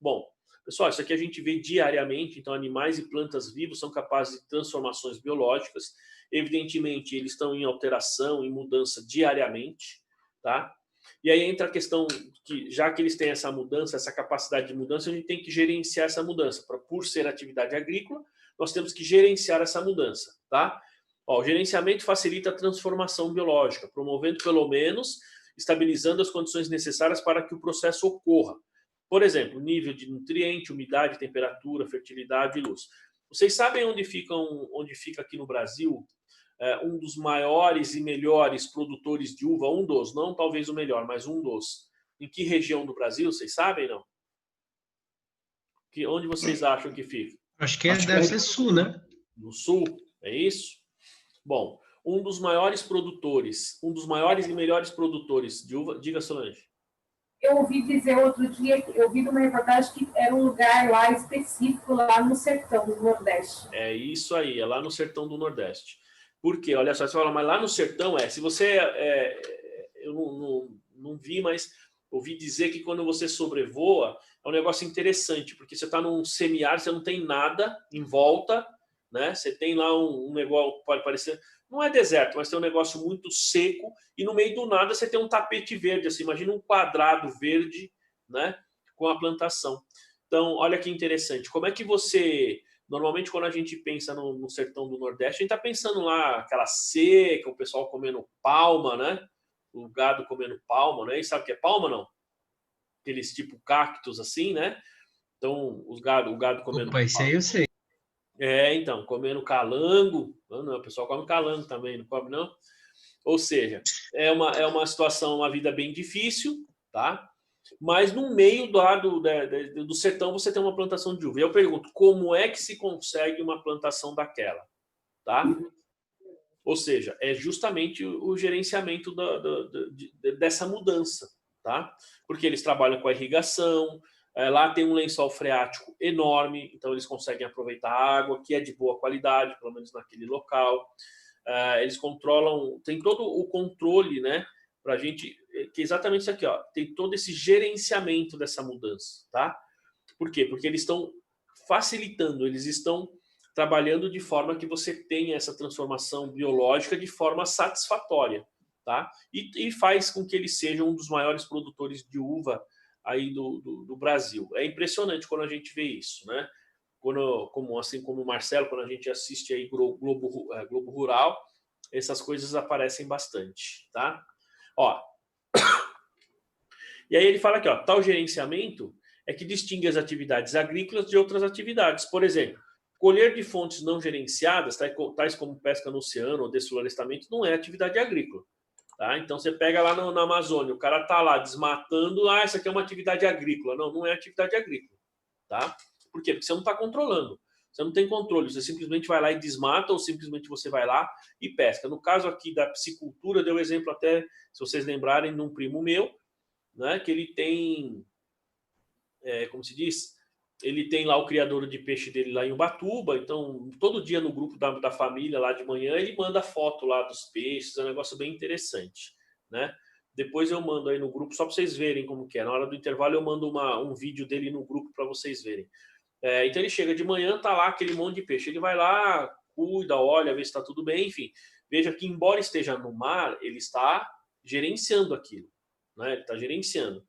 bom, pessoal, isso aqui a gente vê diariamente, então animais e plantas vivos são capazes de transformações biológicas, evidentemente eles estão em alteração, em mudança diariamente, tá? E aí entra a questão que, já que eles têm essa mudança, essa capacidade de mudança, a gente tem que gerenciar essa mudança. Por ser atividade agrícola, nós temos que gerenciar essa mudança, tá? Ó, o gerenciamento facilita a transformação biológica, promovendo pelo menos, estabilizando as condições necessárias para que o processo ocorra. Por exemplo, nível de nutriente, umidade, temperatura, fertilidade e luz. Vocês sabem onde fica aqui no Brasil um dos maiores e melhores produtores de uva, um dos, não talvez o melhor, mas um dos. Em que região do Brasil, vocês sabem, não? Onde vocês acham que fica? Acho que deve ser sul, né? No sul, é isso? Bom, um dos maiores e melhores produtores de uva, diga, Solange. Eu ouvi dizer outro dia, eu vi numa reportagem que era um lugar lá específico, lá no sertão do Nordeste. É isso aí, é lá no sertão do Nordeste. Por quê? Olha só, você fala, mas lá no sertão se você... eu não vi, mas ouvi dizer que quando você sobrevoa, é um negócio interessante, porque você está num semiárido, você não tem nada em volta, né? Você tem lá um negócio, pode parecer... Não é deserto, mas tem um negócio muito seco e no meio do nada você tem um tapete verde, assim, imagina um quadrado verde, né, com a plantação. Então, olha que interessante. Como é que você... Normalmente, quando a gente pensa no sertão do Nordeste, a gente está pensando lá, aquela seca, o pessoal comendo palma, né? O gado comendo palma, né? E sabe o que é palma, não? Aqueles tipo cactos assim, né? Então, o gado comendo... Opa, isso aí eu sei. Então, comendo calango. Não, o pessoal come calango também, não come, não? Ou seja, é uma situação, uma vida bem difícil, tá? Mas no meio do sertão você tem uma plantação de uva. E eu pergunto, como é que se consegue uma plantação daquela? Tá? Ou seja, é justamente o gerenciamento dessa mudança, tá? Porque eles trabalham com a irrigação, lá tem um lençol freático enorme, então eles conseguem aproveitar a água, que é de boa qualidade, pelo menos naquele local. Eles controlam, tem todo o controle, né? Para a gente, que é exatamente isso aqui, ó, tem todo esse gerenciamento dessa mudança, tá? Por quê? Porque eles estão facilitando, eles estão trabalhando de forma que você tenha essa transformação biológica de forma satisfatória, tá? E faz com que eles sejam um dos maiores produtores de uva aí do Brasil. É impressionante quando a gente vê isso, né? Assim como o Marcelo, quando a gente assiste aí Globo Rural, essas coisas aparecem bastante, tá? Ó, e aí ele fala aqui, ó, tal gerenciamento é que distingue as atividades agrícolas de outras atividades. Por exemplo, colher de fontes não gerenciadas, tais como pesca no oceano ou desflorestamento, não é atividade agrícola. Tá? Então você pega lá na Amazônia, o cara tá lá desmatando, isso aqui é uma atividade agrícola. Não é atividade agrícola. tá? Por quê? Porque você não está controlando. Você não tem controle, você simplesmente vai lá e desmata ou simplesmente você vai lá e pesca. No caso aqui da piscicultura, deu exemplo até, se vocês lembrarem, de um primo meu, né, que ele tem, como se diz, ele tem lá o criador de peixe dele lá em Ubatuba, então todo dia no grupo da família lá de manhã ele manda foto lá dos peixes, é um negócio bem interessante, né? Depois eu mando aí no grupo só para vocês verem como que é. Na hora do intervalo eu mando um vídeo dele no grupo para vocês verem. Então ele chega de manhã, tá lá aquele monte de peixe. Ele vai lá, cuida, olha, vê se está tudo bem, enfim. Veja que embora esteja no mar, ele está gerenciando aquilo, né? Ele está gerenciando.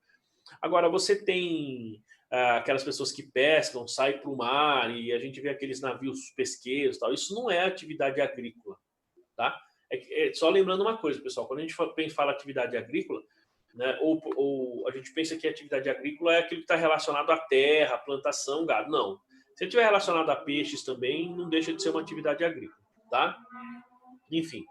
Agora você tem aquelas pessoas que pescam, saem para o mar e a gente vê aqueles navios pesqueiros, tal. Isso não é atividade agrícola, tá? Só lembrando uma coisa, pessoal, quando a gente fala atividade agrícola, né, ou a gente pensa que a atividade agrícola é aquilo que está relacionado à terra, plantação, gado. Não. Se estiver relacionado a peixes também, não deixa de ser uma atividade agrícola, tá? Enfim.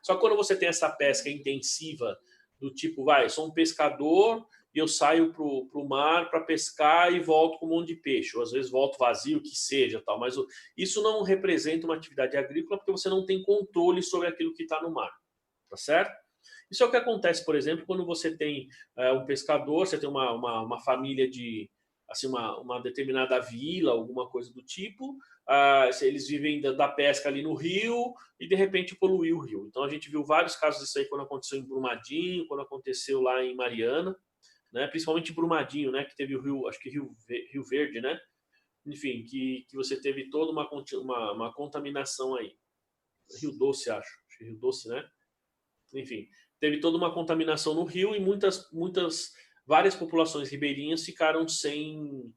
Só que quando você tem essa pesca intensiva do tipo, sou um pescador e eu saio para o mar para pescar e volto com um monte de peixe, ou às vezes volto vazio, que seja, tal. Mas isso não representa uma atividade agrícola porque você não tem controle sobre aquilo que está no mar, tá certo? Isso é o que acontece, por exemplo, quando você tem um pescador, você tem uma família de, assim, uma determinada vila, alguma coisa do tipo, eles vivem da pesca ali no rio e de repente poluiu o rio. Então a gente viu vários casos disso aí quando aconteceu em Brumadinho, quando aconteceu lá em Mariana, né? Principalmente em Brumadinho, né? Que teve o rio, acho que Rio Verde, né? Enfim, que você teve toda uma contaminação aí. Rio Doce, acho que Rio Doce, né? Enfim, teve toda uma contaminação no rio e várias populações ribeirinhas ficaram sem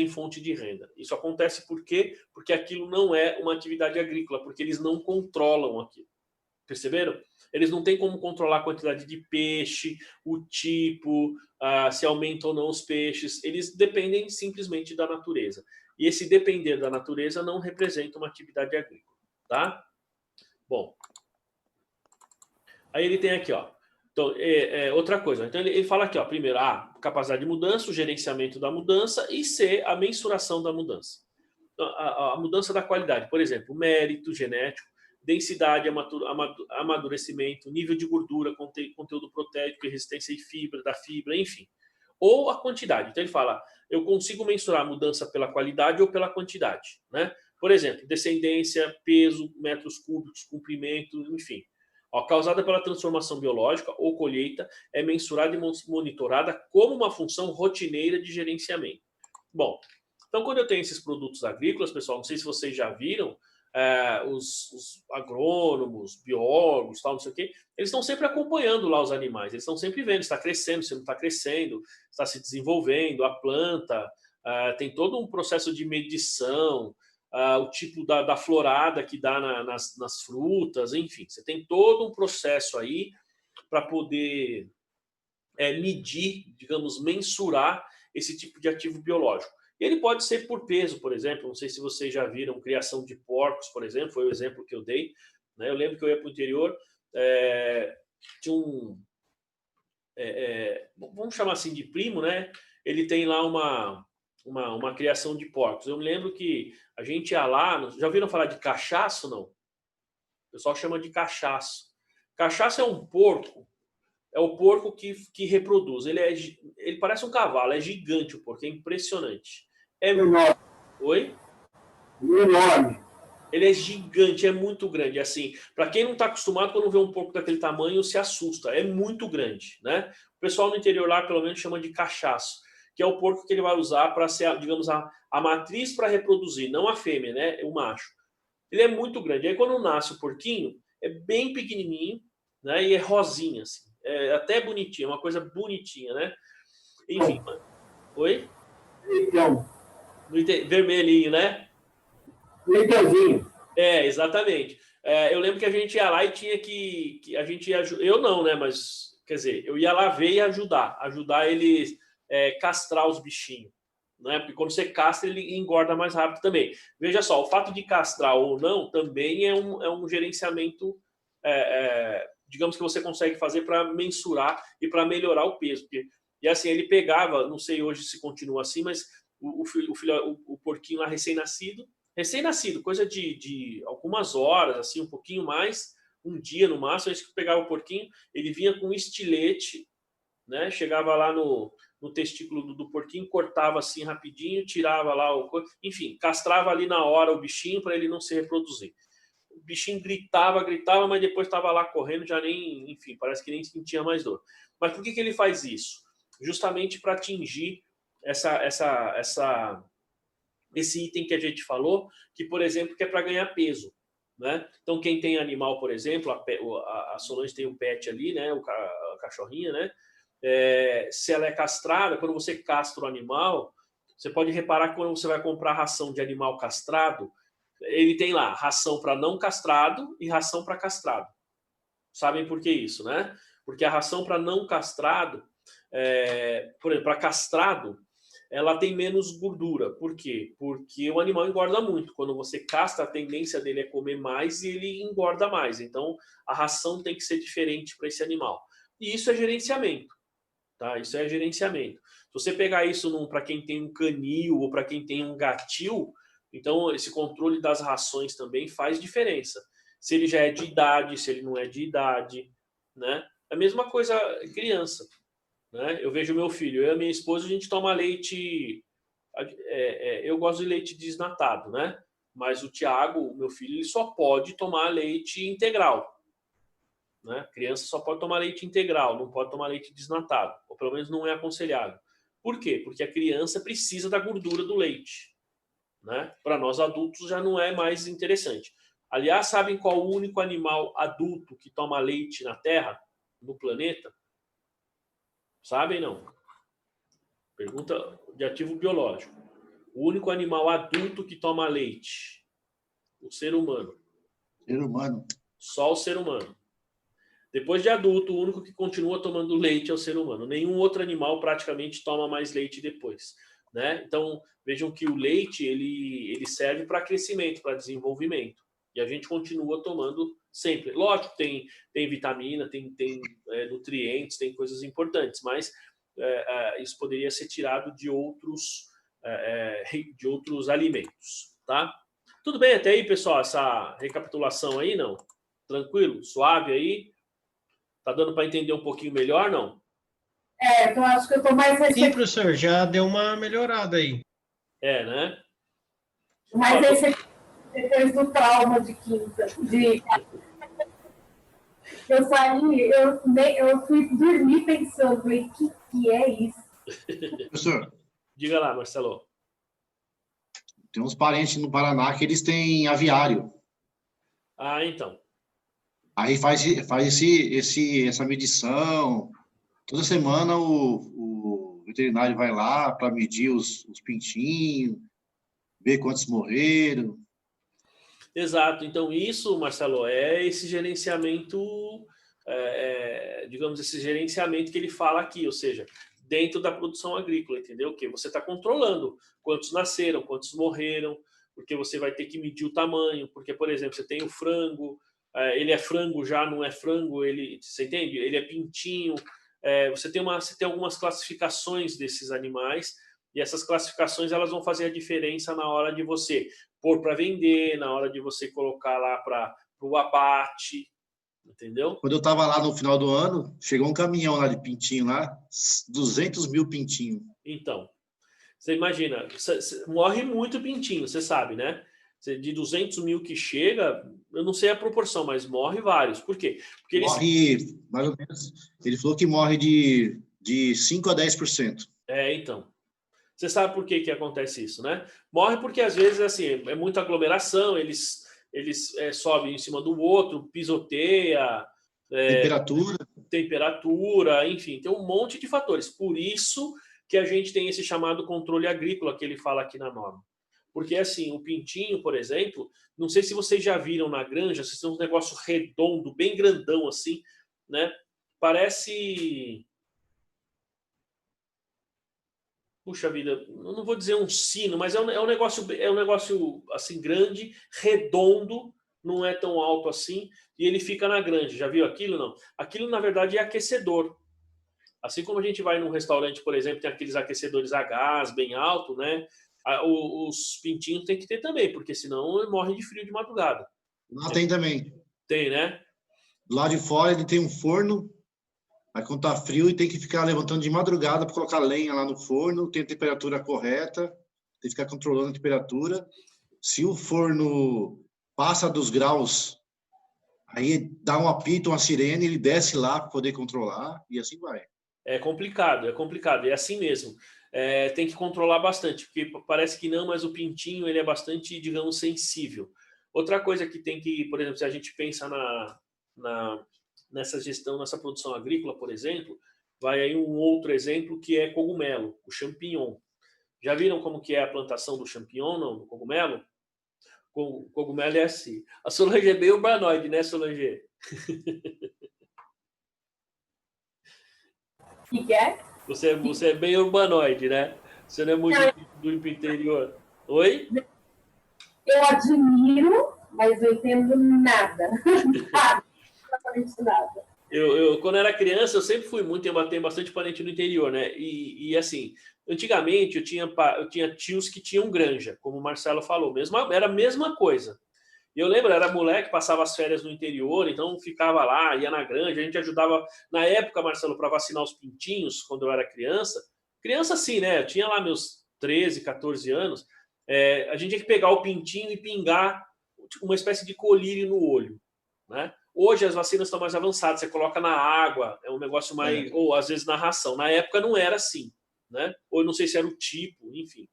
fonte de renda. Isso acontece por quê? Porque aquilo não é uma atividade agrícola, porque eles não controlam aquilo. Perceberam? Eles não têm como controlar a quantidade de peixe, o tipo, se aumenta ou não os peixes. Eles dependem simplesmente da natureza. E esse depender da natureza não representa uma atividade agrícola, tá? Bom, aí ele tem aqui, ó. Então, outra coisa. Então, ele fala aqui, ó. Primeiro, A, capacidade de mudança, o gerenciamento da mudança, e C, a mensuração da mudança. Então, a mudança da qualidade, por exemplo, mérito genético, densidade, amadurecimento, nível de gordura, conteúdo proteico, resistência da fibra, enfim. Ou a quantidade. Então, ele fala, eu consigo mensurar a mudança pela qualidade ou pela quantidade, né? Por exemplo, descendência, peso, metros cúbicos, comprimento, enfim. Causada pela transformação biológica ou colheita, é mensurada e monitorada como uma função rotineira de gerenciamento. Bom, então quando eu tenho esses produtos agrícolas, pessoal, não sei se vocês já viram, os agrônomos, biólogos, tal, não sei o quê, eles estão sempre acompanhando lá os animais, eles estão sempre vendo se está crescendo, se não está crescendo, se está se desenvolvendo, a planta, tem todo um processo de medição, o tipo da florada que dá nas frutas, enfim, você tem todo um processo aí para poder medir, digamos, mensurar esse tipo de ativo biológico. E ele pode ser por peso, por exemplo, não sei se vocês já viram criação de porcos, por exemplo, foi o exemplo que eu dei, né? Eu lembro que eu ia para o interior, tinha vamos chamar assim de primo, né? Ele tem lá uma criação de porcos. Eu me lembro que a gente ia lá, já ouviram falar de cachaço, não? O pessoal chama de cachaço. Cachaço é um porco, é o porco que reproduz. Ele parece um cavalo, é gigante o porco, é impressionante. Enorme. Oi? Enorme. Ele é gigante, é muito grande. Assim, para quem não está acostumado, quando vê um porco daquele tamanho, se assusta. É muito grande, né? O pessoal no interior lá, pelo menos, chama de cachaço, que é o porco que ele vai usar para ser, digamos, a matriz para reproduzir, não a fêmea, né? O macho. Ele é muito grande. Aí quando nasce o porquinho, é bem pequenininho, né? E é rosinha, assim. É até bonitinho, é uma coisa bonitinha, né? Enfim. Oi? Leitão. Vermelhinho, né? Leitãozinho. Exatamente. Eu lembro que a gente ia lá e tinha que a gente ia, eu não, né? Mas, quer dizer, eu ia lá ver e ajudar ele castrar os bichinhos, né? Porque quando você castra, ele engorda mais rápido também. Veja só, o fato de castrar ou não também é um gerenciamento, digamos, que você consegue fazer para mensurar e para melhorar o peso. E assim, ele pegava, não sei hoje se continua assim, mas o porquinho lá recém-nascido, coisa de algumas horas, assim, um pouquinho mais, um dia no máximo, a gente pegava o porquinho, ele vinha com um estilete, né? Chegava lá no testículo do porquinho, cortava assim rapidinho, tirava lá enfim, castrava ali na hora o bichinho para ele não se reproduzir. O bichinho gritava, mas depois estava lá correndo, já nem, enfim, parece que nem sentia mais dor. Mas por que ele faz isso? Justamente para atingir esse item que a gente falou, que, por exemplo, que é para ganhar peso, né? Então, quem tem animal, por exemplo, a Solange tem um pet ali, né? A cachorrinha, né? Se ela é castrada, quando você castra o animal, você pode reparar que quando você vai comprar ração de animal castrado, ele tem lá ração para não castrado e ração para castrado. Sabem por que isso, né? Porque a ração para não castrado, por exemplo, para castrado, ela tem menos gordura. Por quê? Porque o animal engorda muito. Quando você castra, a tendência dele é comer mais e ele engorda mais. Então, a ração tem que ser diferente para esse animal. E isso é gerenciamento. Tá? Isso é gerenciamento. Se você pegar isso para quem tem um canil ou para quem tem um gatil, então esse controle das rações também faz diferença. Se ele já é de idade, se ele não é de idade, né? A mesma coisa criança, né? Eu vejo meu filho, eu e a minha esposa, a gente toma leite, eu gosto de leite desnatado, né? Mas o Tiago, o meu filho, ele só pode tomar leite integral. Né? Criança só pode tomar leite integral, não pode tomar leite desnatado, ou pelo menos não é aconselhável. Por quê? Porque a criança precisa da gordura do leite. Né? Para nós adultos já não é mais interessante. Aliás, sabem qual o único animal adulto que toma leite na Terra, no planeta? Sabem, não? Pergunta de ativo biológico. O único animal adulto que toma leite? O ser humano. Ser humano. Só o ser humano. Depois de adulto, o único que continua tomando leite é o ser humano. Nenhum outro animal praticamente toma mais leite depois. Né? Então, vejam que o leite ele serve para crescimento, para desenvolvimento. E a gente continua tomando sempre. Lógico, tem vitamina, tem nutrientes, tem coisas importantes, mas isso poderia ser tirado de outros alimentos. Tá? Tudo bem até aí, pessoal? Essa recapitulação aí, não? Tranquilo? Suave aí? Tá dando para entender um pouquinho melhor, não? Então acho que eu estou mais Sim, professor, já deu uma melhorada aí. Né? Mas depois do trauma de quinta. Eu saí, eu fui dormir pensando, falei, que é isso? Professor. Diga lá, Marcelo. Tem uns parentes no Paraná que eles têm aviário. Ah, então. Aí faz essa medição. Toda semana o veterinário vai lá para medir os pintinhos, ver quantos morreram. Exato. Então, isso, Marcelo, é esse gerenciamento, digamos, esse gerenciamento que ele fala aqui, ou seja, dentro da produção agrícola, entendeu? Que você está controlando quantos nasceram, quantos morreram, porque você vai ter que medir o tamanho, porque, por exemplo, você tem o frango, ele é frango já, não é frango, você entende? Ele é pintinho. Você tem algumas classificações desses animais, e essas classificações elas vão fazer a diferença na hora de você pôr para vender, na hora de você colocar lá para o abate, entendeu? Quando eu estava lá no final do ano, chegou um caminhão lá de pintinho lá, 200 mil pintinhos. Então, você imagina, morre muito pintinho, você sabe, né? De 200 mil que chega, eu não sei a proporção, mas morre vários. Por quê? Porque morre, mais ou menos, ele falou que morre de 5% a 10%. Então. Você sabe por que acontece isso, né? Morre porque, às vezes, assim, é muita aglomeração, eles sobem em cima do outro, pisoteia... Temperatura, enfim, tem um monte de fatores. Por isso que a gente tem esse chamado controle agrícola que ele fala aqui na norma. Porque, assim, o pintinho, por exemplo, não sei se vocês já viram na granja, vocês têm um negócio redondo, bem grandão, assim, né? Parece... Puxa vida, eu não vou dizer um sino, mas é um negócio assim, grande, redondo, não é tão alto assim, e ele fica na granja. Já viu aquilo, não? Aquilo, na verdade, é aquecedor. Assim como a gente vai num restaurante, por exemplo, tem aqueles aquecedores a gás bem alto, né? Os pintinhos tem que ter também, porque senão morre de frio de madrugada. Lá tem também. Tem, né? Do lado de fora ele tem um forno, aí quando tá frio, ele tem que ficar levantando de madrugada para colocar lenha lá no forno, tem a temperatura correta, tem que ficar controlando a temperatura. Se o forno passa dos graus, aí dá um apito, uma sirene, ele desce lá para poder controlar e assim vai. É complicado, é assim mesmo. Tem que controlar bastante, porque parece que não, mas o pintinho ele é bastante, digamos, sensível. Outra coisa que tem que, por exemplo, se a gente pensa nessa gestão, nessa produção agrícola, por exemplo, vai aí um outro exemplo que é cogumelo, o champignon. Já viram como que é a plantação do champignon, não, do cogumelo? O cogumelo é assim. A Solange é bem urbanoide, né, Solange? O que é? Você é bem urbanoide, né? Você não é muito do interior. Oi? Eu admiro, mas não entendo nada. Nada. Absolutamente nada. Quando era criança, eu sempre fui muito, tenho bastante parente no interior, né? E assim, antigamente eu tinha tios que tinham granja, como o Marcelo falou, era a mesma coisa. E eu lembro, era moleque, passava as férias no interior, então ficava lá, ia na granja, a gente ajudava, na época, Marcelo, para vacinar os pintinhos, quando eu era criança. Criança assim, né? Eu tinha lá meus 13, 14 anos, a gente tinha que pegar o pintinho e pingar uma espécie de colírio no olho, né? Hoje as vacinas estão mais avançadas, você coloca na água, é um negócio mais... Ou às vezes na ração. Na época não era assim, né? Ou não sei se era o tipo, enfim.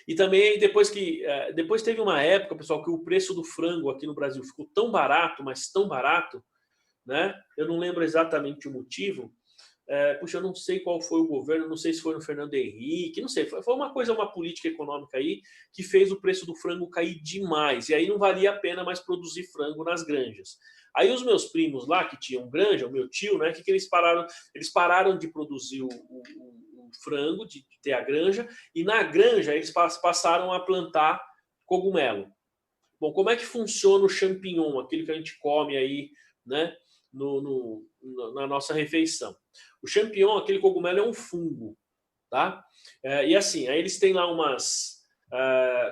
E também depois teve uma época, pessoal, que o preço do frango aqui no Brasil ficou tão barato, mas tão barato, né? Eu não lembro exatamente o motivo. Puxa, eu não sei qual foi o governo, não sei se foi no Fernando Henrique, não sei. Foi uma política econômica aí que fez o preço do frango cair demais. E aí não valia a pena mais produzir frango nas granjas. Aí os meus primos lá, que tinham granja, o meu tio, né? Que eles pararam? Eles pararam de produzir o frango, de ter a granja, e na granja eles passaram a plantar cogumelo. Bom, como é que funciona o champignon, aquilo que a gente come aí, né? Na nossa refeição. O champignon, aquele cogumelo, é um fungo, tá? E assim, aí eles têm lá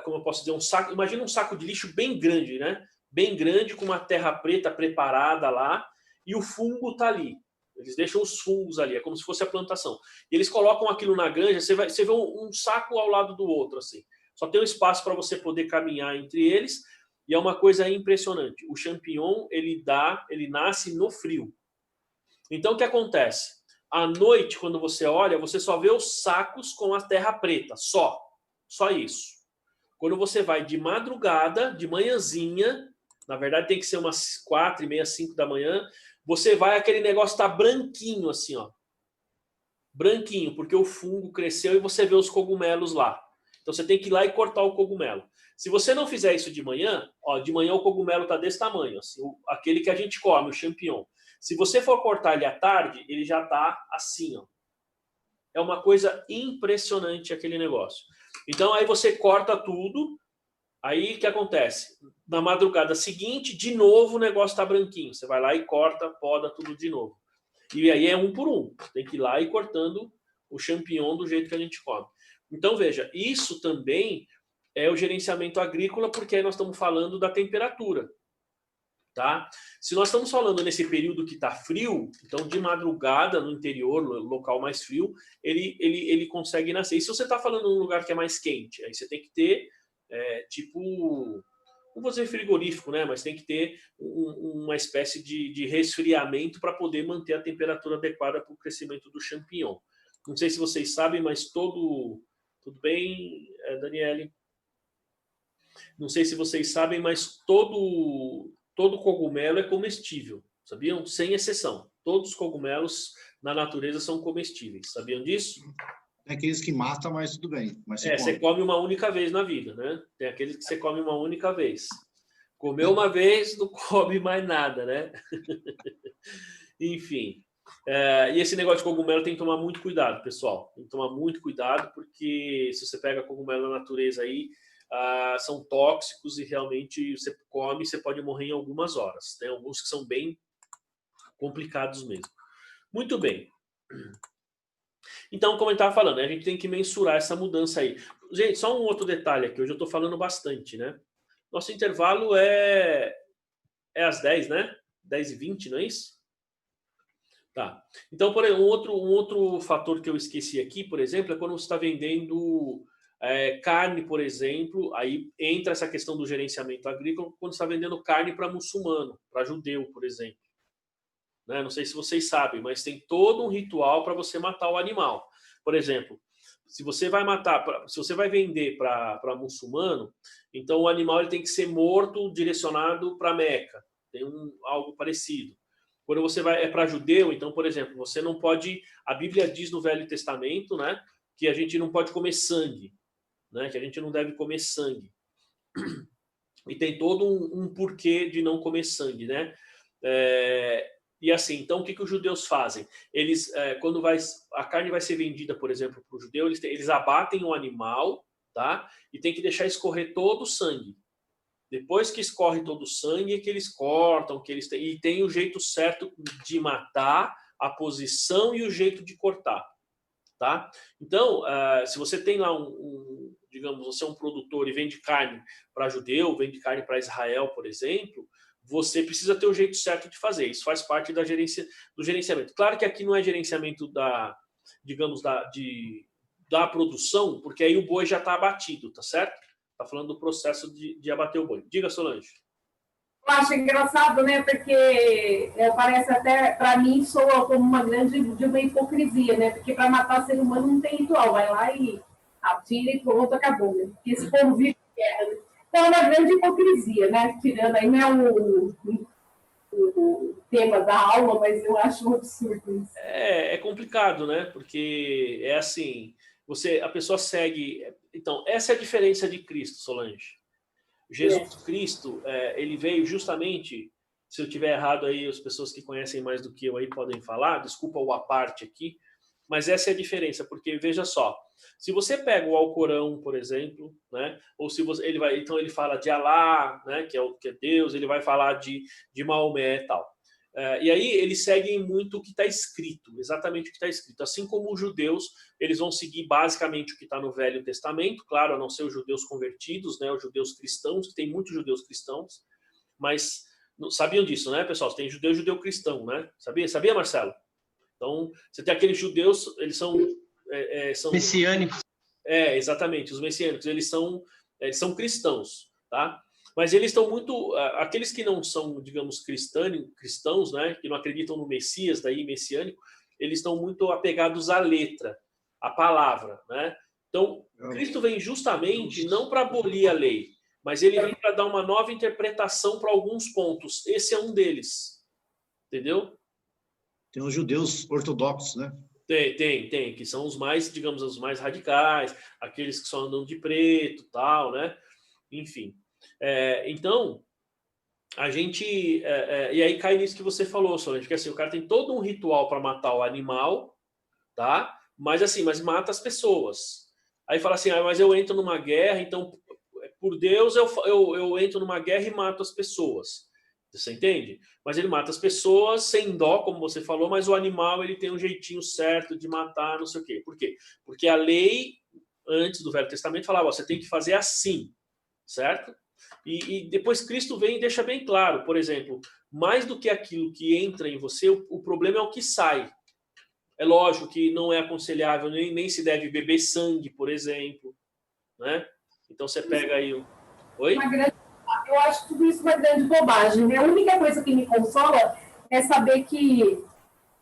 como eu posso dizer, um saco, imagina um saco de lixo bem grande, né? Bem grande, com uma terra preta preparada lá, e o fungo tá ali. Eles deixam os fungos ali, é como se fosse a plantação. E eles colocam aquilo na granja, você vê um saco ao lado do outro, assim. Só tem um espaço para você poder caminhar entre eles, e é uma coisa impressionante. O champignon, ele nasce no frio. Então, o que acontece? À noite, quando você olha, você só vê os sacos com a terra preta, só isso. Quando você vai de madrugada, de manhãzinha, na verdade tem que ser umas 4h30, 5 da manhã, você vai, aquele negócio tá branquinho assim, ó. Branquinho, porque o fungo cresceu e você vê os cogumelos lá. Então você tem que ir lá e cortar o cogumelo. Se você não fizer isso de manhã o cogumelo tá desse tamanho, assim, aquele que a gente come, o champignon. Se você for cortar ele à tarde, ele já tá assim, ó. É uma coisa impressionante aquele negócio. Então aí você corta tudo, aí o que acontece? Na madrugada seguinte, de novo o negócio tá branquinho. Você vai lá e corta, poda tudo de novo. E aí é um por um. Tem que ir lá e cortando o champignon do jeito que a gente come. Então, veja, isso também é o gerenciamento agrícola, porque aí nós estamos falando da temperatura. Tá? Se nós estamos falando nesse período que está frio, então de madrugada no interior, no local mais frio, ele consegue nascer. E se você está falando num lugar que é mais quente, aí você tem que ter, não vou dizer frigorífico, né? Mas tem que ter uma espécie de resfriamento para poder manter a temperatura adequada para o crescimento do champignon. Não sei se vocês sabem, mas tudo bem, Daniele? Não sei se vocês sabem, mas todo cogumelo é comestível, sabiam? Sem exceção. Todos os cogumelos na natureza são comestíveis. Sabiam disso? Tem aqueles que matam, mas tudo bem. Mas você come uma única vez na vida, né? Tem aqueles que você come uma única vez. Comeu uma vez, não come mais nada, né? Enfim. E esse negócio de cogumelo tem que tomar muito cuidado, pessoal. Tem que tomar muito cuidado, porque se você pega cogumelo na natureza aí, são tóxicos e realmente você come, você pode morrer em algumas horas. Tem alguns que são bem complicados mesmo. Muito bem. Então, como eu estava falando, a gente tem que mensurar essa mudança aí. Gente, só um outro detalhe aqui, hoje eu estou falando bastante, né? Nosso intervalo é às 10, né? 10h20, não é isso? Tá. Então, por exemplo, um outro fator que eu esqueci aqui, por exemplo, é quando você está vendendo carne, por exemplo, aí entra essa questão do gerenciamento agrícola, quando você está vendendo carne para muçulmano, para judeu, por exemplo. Né? Não sei se vocês sabem, mas tem todo um ritual para você matar o animal. Por exemplo, se você vai se você vai vender para muçulmano, então o animal ele tem que ser morto, direcionado para Meca. Tem algo parecido. Quando você vai para judeu, então, por exemplo, você não pode. A Bíblia diz no Velho Testamento, né, que a gente não pode comer sangue, né, que a gente não deve comer sangue. E tem todo um porquê de não comer sangue, né? E assim, então o que os judeus fazem? Eles, quando a carne vai ser vendida, por exemplo, para o judeu, eles abatem o animal, tá? E tem que deixar escorrer todo o sangue. Depois que escorre todo o sangue, é que eles cortam, e tem o jeito certo de matar, a posição e o jeito de cortar, tá? Então, se você tem lá digamos, você é um produtor e vende carne para judeu, vende carne para Israel, por exemplo, você precisa ter o jeito certo de fazer. Isso faz parte do gerenciamento. Claro que aqui não é gerenciamento da produção, porque aí o boi já está abatido, tá certo? Está falando do processo de abater o boi. Diga, Solange. Eu acho engraçado, né? Porque parece até, para mim, soa como uma uma hipocrisia, né? Porque para matar ser humano não tem ritual. Vai lá e atira e pronto, acabou. Né? Porque esse povo vive de guerra. Né? Então é uma grande hipocrisia, né? Tirando aí, não é o tema da aula, mas eu acho um absurdo isso. É complicado, né? Porque é assim, a pessoa segue. Então, essa é a diferença de Cristo, Solange. Jesus Cristo, ele veio justamente, se eu tiver errado aí, as pessoas que conhecem mais do que eu aí podem falar, desculpa o à parte aqui, mas essa é a diferença, porque veja só, se você pega o Alcorão, por exemplo, né, ou se você, então ele fala de Alá, né, que é Deus, ele vai falar de Maomé e tal. E aí eles seguem muito o que está escrito, exatamente o que está escrito. Assim como os judeus, eles vão seguir basicamente o que está no Velho Testamento, claro, a não ser os judeus convertidos, né, os judeus cristãos, que tem muitos judeus cristãos, mas sabiam disso, né, pessoal? Tem judeu cristão, né? Sabia, Marcelo? Então, você tem aqueles judeus, eles são messiânicos. Exatamente, os messiânicos, eles são cristãos, tá? Mas eles estão muito... Aqueles que não são, digamos, cristãos, né, que não acreditam no Messias, daí messiânico, eles estão muito apegados à letra, à palavra, né? Então, Cristo vem justamente não para abolir a lei, mas ele vem para dar uma nova interpretação para alguns pontos. Esse é um deles, entendeu? Tem os judeus ortodoxos, né? Tem, que são os mais, digamos, os mais radicais, aqueles que só andam de preto, tal, né? Enfim. Então, a gente... e aí cai nisso que você falou, Solange, que assim, o cara tem todo um ritual para matar o animal, tá? Mas assim, mata as pessoas. Aí fala assim, mas eu entro numa guerra, então, por Deus, eu entro numa guerra e mato as pessoas. Você entende? Mas ele mata as pessoas sem dó, como você falou, mas o animal ele tem um jeitinho certo de matar, não sei o quê. Por quê? Porque a lei, antes do Velho Testamento, falava, você tem que fazer assim, certo? E depois Cristo vem e deixa bem claro, por exemplo, mais do que aquilo que entra em você, o problema é o que sai. É lógico que não é aconselhável, nem se deve beber sangue, por exemplo, né? Então você pega aí o... Oi? Eu acho tudo isso uma grande bobagem. Né? A única coisa que me consola é saber que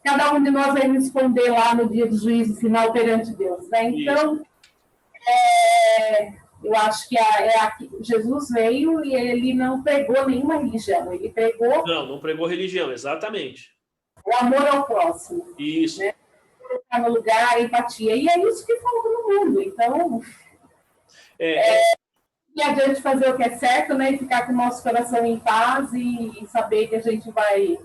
cada um de nós vai responder lá no dia do juízo final perante Deus. Né? Então, eu acho que Jesus veio e ele não pregou nenhuma religião. Ele pregou... Não pregou religião, exatamente. O amor ao próximo. Isso. Né? Colocar no lugar, a empatia. E é isso que falta no mundo. Então... E adiante fazer o que é certo, né? E ficar com o nosso coração em paz e saber que a gente vai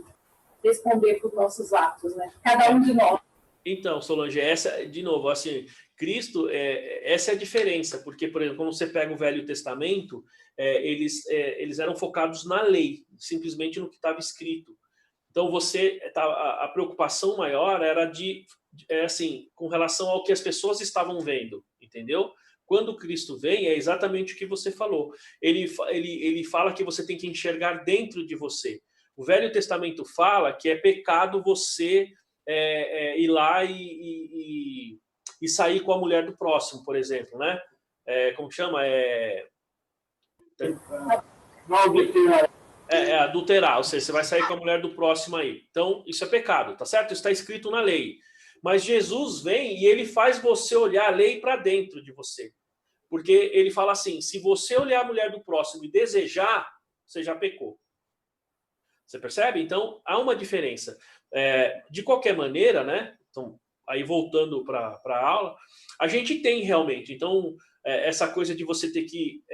responder por nossos atos, né? Cada um de nós. Então, Solange, essa, de novo, assim, Cristo, essa é a diferença, porque, por exemplo, quando você pega o Velho Testamento, eles eram focados na lei, simplesmente no que estava escrito. Então, a preocupação maior era de assim, com relação ao que as pessoas estavam vendo, entendeu? Quando Cristo vem, é exatamente o que você falou. Ele fala que você tem que enxergar dentro de você. O Velho Testamento fala que é pecado você ir lá e sair com a mulher do próximo, por exemplo, né? Como chama? Adulterar, ou seja, você vai sair com a mulher do próximo aí. Então, isso é pecado, tá certo? Isso está escrito na lei. Mas Jesus vem e ele faz você olhar a lei para dentro de você. Porque ele fala assim, se você olhar a mulher do próximo e desejar, você já pecou. Você percebe? Então, há uma diferença. De qualquer maneira, né? Então, aí voltando para a aula, a gente tem realmente. Então, essa coisa de você ter que,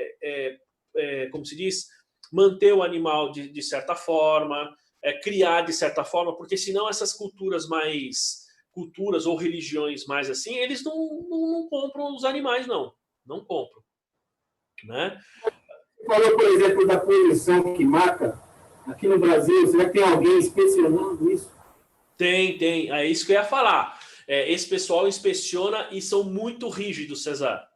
como se diz, manter o animal de certa forma, criar de certa forma, porque senão essas culturas ou religiões mais assim, eles não compram os animais, não compram, né? Você falou, por exemplo, da poluição que mata. Aqui no Brasil, será que tem alguém inspecionando isso? Tem. É isso que eu ia falar. Esse pessoal inspeciona e são muito rígidos, César.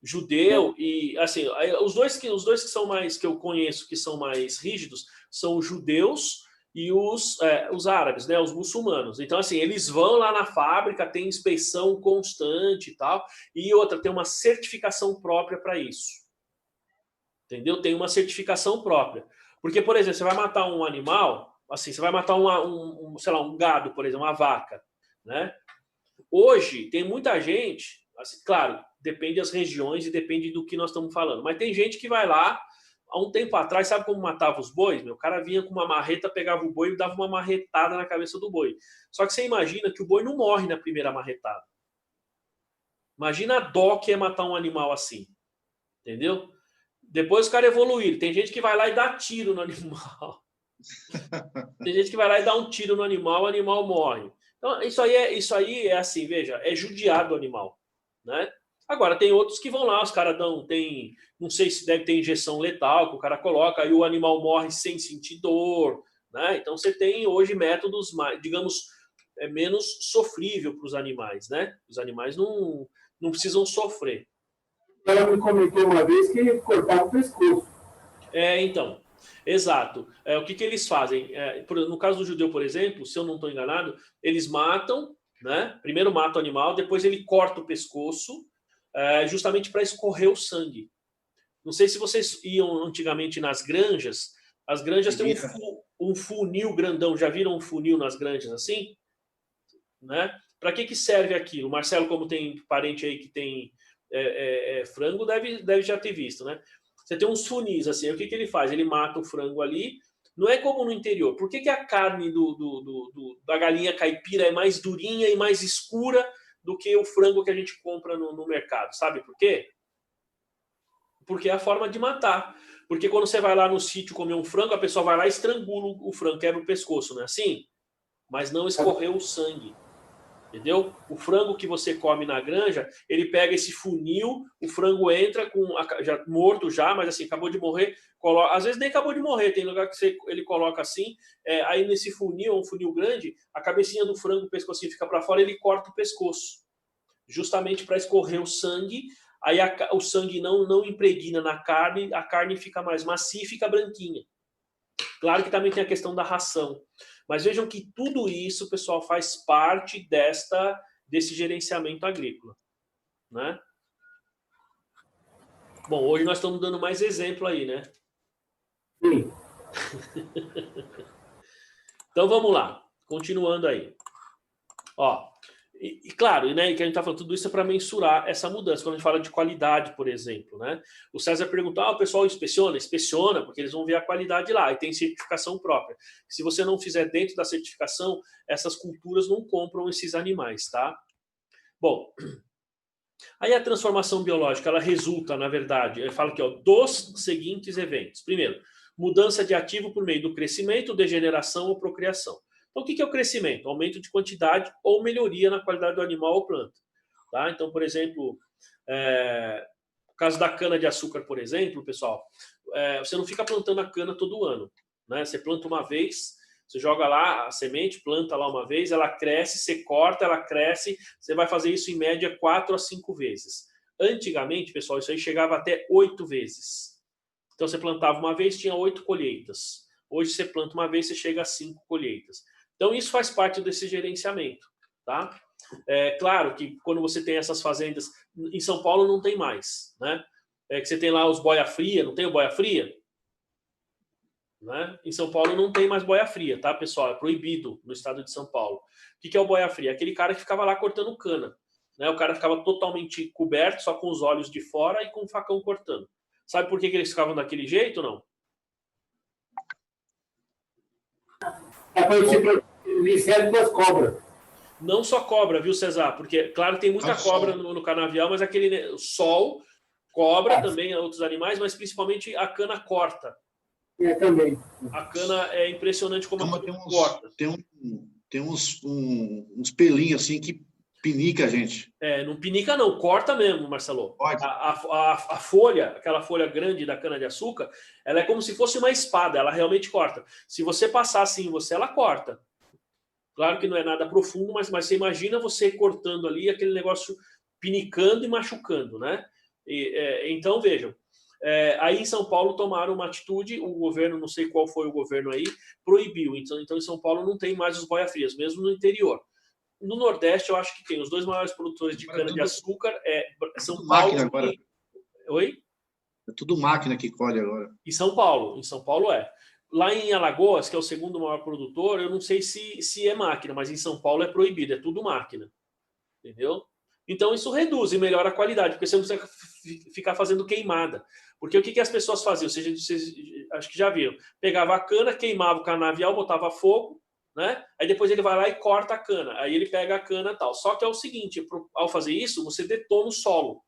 Judeu e, assim, os dois que são mais, que eu conheço, que são mais rígidos, são os judeus e os árabes, né, os muçulmanos. Então, assim, eles vão lá na fábrica, tem inspeção constante e tal, e outra, tem uma certificação própria para isso. Entendeu? Tem uma certificação própria. Porque, por exemplo, você vai matar um animal, assim, você vai matar sei lá, um gado, por exemplo, uma vaca, né? Hoje, tem muita gente, assim, claro, depende das regiões e depende do que nós estamos falando, mas tem gente que vai lá, há um tempo atrás, sabe como matava os bois? O cara vinha com uma marreta, pegava o boi e dava uma marretada na cabeça do boi. Só que você imagina que o boi não morre na primeira marretada. Imagina a dó que é matar um animal assim, entendeu? Depois o cara evoluir. Tem gente que vai lá e dá tiro no animal. Tem gente que vai lá e dá um tiro no animal, o animal morre. Então, isso aí é assim, veja, é judiar do animal, né? Agora, tem outros que vão lá, os caras não sei se deve ter injeção letal, que o cara coloca, aí o animal morre sem sentir dor, né? Então, você tem hoje métodos mais, digamos, menos sofrível para os animais, né? Os animais não precisam sofrer. Ela me comentou uma vez que cortava o pescoço. Então, exato. O que eles fazem? No caso do judeu, por exemplo, se eu não estou enganado, eles matam, né? Primeiro mata o animal, depois ele corta o pescoço, justamente para escorrer o sangue. Não sei se vocês iam antigamente nas granjas. As granjas têm um funil grandão. Já viram um funil nas granjas assim? Né? Para que serve aquilo? O Marcelo, como tem parente aí que tem frango, deve já ter visto, né? Você tem uns funis assim. O que ele faz? Ele mata o frango ali. Não é como no interior. Por que a carne da galinha caipira é mais durinha e mais escura do que o frango que a gente compra no mercado? Sabe por quê? Porque é a forma de matar. Porque quando você vai lá no sítio comer um frango, a pessoa vai lá e estrangula o frango, quebra o pescoço, não é assim? Mas não escorreu o sangue. Entendeu? O frango que você come na granja, ele pega esse funil, o frango entra já morto já, mas assim, acabou de morrer, às vezes nem acabou de morrer, tem lugar que ele coloca assim, aí nesse funil, um funil grande, a cabecinha do frango, o pescocinho fica para fora, ele corta o pescoço, justamente para escorrer o sangue, aí o sangue não impregna na carne, a carne fica mais macia e fica branquinha. Claro que também tem a questão da ração. Mas vejam que tudo isso, pessoal, faz parte desse gerenciamento agrícola, né? Bom, hoje nós estamos dando mais exemplo aí, né? Sim. Então vamos lá, continuando aí. Ó, e claro, né, que a gente está falando, tudo isso é para mensurar essa mudança. Quando a gente fala de qualidade, por exemplo, né? O César perguntou, o pessoal inspeciona, porque eles vão ver a qualidade lá, e tem certificação própria. Se você não fizer dentro da certificação, essas culturas não compram esses animais, tá? Bom, aí a transformação biológica, ela resulta, na verdade, ele fala aqui, ó, dos seguintes eventos. Primeiro, mudança de ativo por meio do crescimento, degeneração ou procriação. Então, o que é o crescimento? Aumento de quantidade ou melhoria na qualidade do animal ou planta. Tá? Então, por exemplo, no caso da cana-de-açúcar, por exemplo, pessoal, você não fica plantando a cana todo ano. Né? Você planta uma vez, Você joga lá a semente, planta lá uma vez, ela cresce, você corta, ela cresce, você vai fazer isso em média 4 a 5 vezes. Antigamente, pessoal, isso aí chegava até 8 vezes. Então, você plantava uma vez, tinha 8 colheitas. Hoje, você planta uma vez, você chega a 5 colheitas. Então, isso faz parte desse gerenciamento, tá? É claro que quando você tem essas fazendas, em São Paulo não tem mais, né? É que você tem lá os boia fria, não tem o boia fria? Né? Em São Paulo não tem mais boia fria, tá, pessoal? É proibido no estado de São Paulo. O que é o boia fria? Aquele cara que ficava lá cortando cana, né? O cara ficava totalmente coberto, só com os olhos de fora e com o facão cortando. Sabe por que eles ficavam daquele jeito, não? É para você proteger das cobras. Não só cobra, viu, Cesar? Porque, claro, tem muita cobra no canavial, mas aquele sol, cobra também, outros animais, mas principalmente a cana corta. Também. A cana é impressionante como a cana corta. Tem uns pelinhos assim que pinica a gente. Não pinica não, corta mesmo, Marcelo. A folha, aquela folha grande da cana-de-açúcar, ela é como se fosse uma espada, ela realmente corta. Se você passar assim em você, ela corta. Claro que não é nada profundo, mas você imagina você cortando ali aquele negócio pinicando e machucando, né? Então, vejam, aí em São Paulo tomaram uma atitude, o governo, não sei qual foi o governo aí, proibiu. Então em São Paulo não tem mais os boia-frias, mesmo no interior. No Nordeste, eu acho que tem. Os dois maiores produtores de cana-de-açúcar São Paulo agora. Oi? É tudo máquina que colhe agora. Em São Paulo é. Lá em Alagoas, que é o segundo maior produtor, eu não sei se é máquina, mas em São Paulo é proibido, é tudo máquina. Entendeu? Então isso reduz e melhora a qualidade, porque você não precisa ficar fazendo queimada. Porque o que as pessoas faziam? Vocês acho que já viram. Pegava a cana, queimava o canavial, botava fogo, né? Aí depois ele vai lá e corta a cana. Aí ele pega a cana e tal. Só que é o seguinte, ao fazer isso, você detona o solo.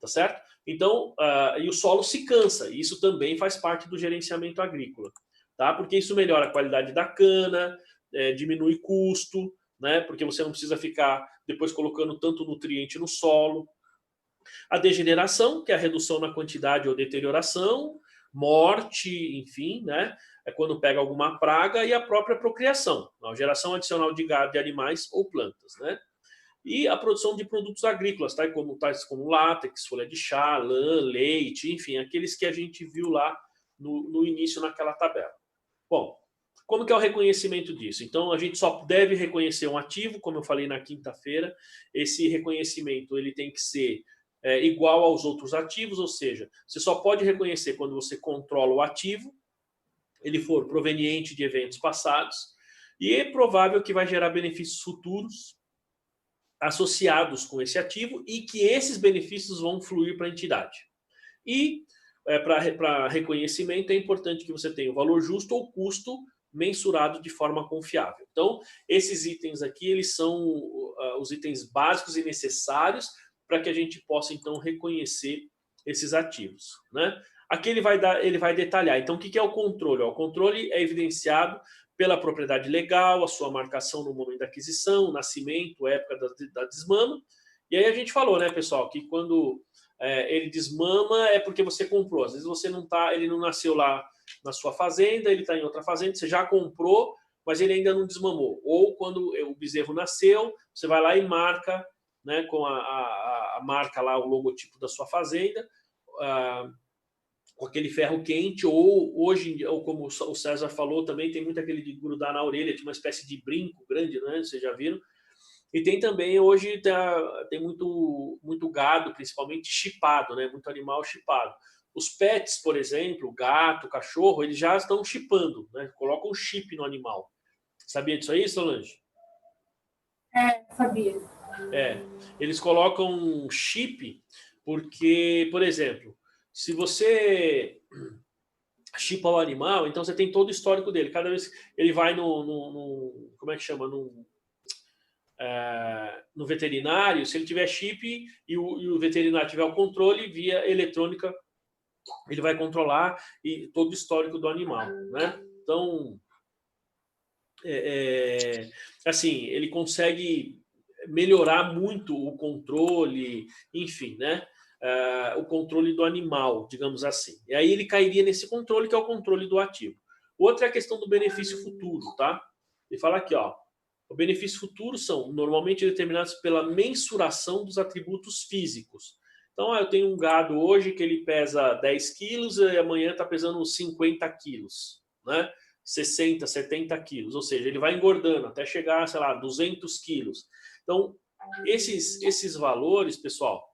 Tá certo? Então, e o solo se cansa. E isso também faz parte do gerenciamento agrícola. Tá? Porque isso melhora a qualidade da cana, diminui custo, né? Porque você não precisa ficar depois colocando tanto nutriente no solo. A degeneração, que é a redução na quantidade ou deterioração, morte, enfim, né? É quando pega alguma praga, e a própria procriação, a geração adicional de gado, de animais ou plantas, né? E a produção de produtos agrícolas, tais como látex, folha de chá, lã, leite, enfim, aqueles que a gente viu lá no início naquela tabela. Bom, como que é o reconhecimento disso? Então, a gente só deve reconhecer um ativo, como eu falei na quinta-feira. Esse reconhecimento ele tem que ser igual aos outros ativos, ou seja, você só pode reconhecer quando você controla o ativo, ele for proveniente de eventos passados, e é provável que vai gerar benefícios futuros associados com esse ativo e que esses benefícios vão fluir para a entidade. E para reconhecimento é importante que você tenha o valor justo ou custo mensurado de forma confiável. Então, esses itens aqui, eles são os itens básicos e necessários para que a gente possa, então, reconhecer esses ativos, né? Aqui ele vai detalhar. Então, o que é o controle? O controle é evidenciado pela propriedade legal, a sua marcação no momento da aquisição, nascimento, época da desmama. E aí a gente falou, né, pessoal, que quando ele desmama é porque você comprou. Às vezes você não tá, ele não nasceu lá na sua fazenda, ele está em outra fazenda, você já comprou, mas ele ainda não desmamou. Ou quando o bezerro nasceu, você vai lá e marca, né, com a marca lá, o logotipo da sua fazenda, com aquele ferro quente, ou hoje, ou como o César falou, também tem muito aquele de grudar na orelha, de uma espécie de brinco grande, né? Vocês já viram? E tem também, hoje, tem muito gado, principalmente chipado, né? Muito animal chipado. Os pets, por exemplo, gato, cachorro, eles já estão chipando, né? Colocam um chip no animal. Sabia disso aí, Solange? Sabia. Eles colocam um chip porque, por exemplo, se você chipa o animal, então você tem todo o histórico dele. Cada vez que ele vai como é que chama? No veterinário, se ele tiver chip e o veterinário tiver o controle via eletrônica, ele vai controlar todo o histórico do animal, né? Então, assim, ele consegue melhorar muito o controle, enfim, né? O controle do animal, digamos assim. E aí ele cairia nesse controle, que é o controle do ativo. Outra é a questão do benefício futuro, tá? Ele fala aqui, ó, o benefício futuro são normalmente determinados pela mensuração dos atributos físicos. Então, eu tenho um gado hoje que ele pesa 10 quilos e amanhã está pesando uns 50 quilos, né? 60, 70 quilos, ou seja, ele vai engordando até chegar, sei lá, 200 quilos. Então, esses valores, pessoal,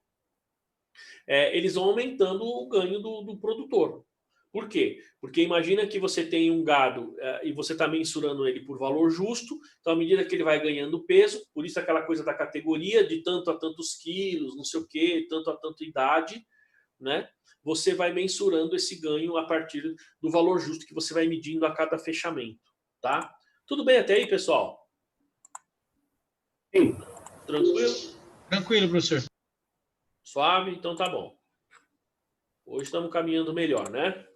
eles vão aumentando o ganho do produtor. Por quê? Porque imagina que você tem um gado e você está mensurando ele por valor justo, então à medida que ele vai ganhando peso, por isso aquela coisa da categoria de tanto a tantos quilos, não sei o quê, tanto a tanta idade, né? Você vai mensurando esse ganho a partir do valor justo que você vai medindo a cada fechamento, tá? Tudo bem até aí, pessoal? Sim. Tranquilo? Tranquilo, professor. Suave? Então tá bom. Hoje estamos caminhando melhor, né?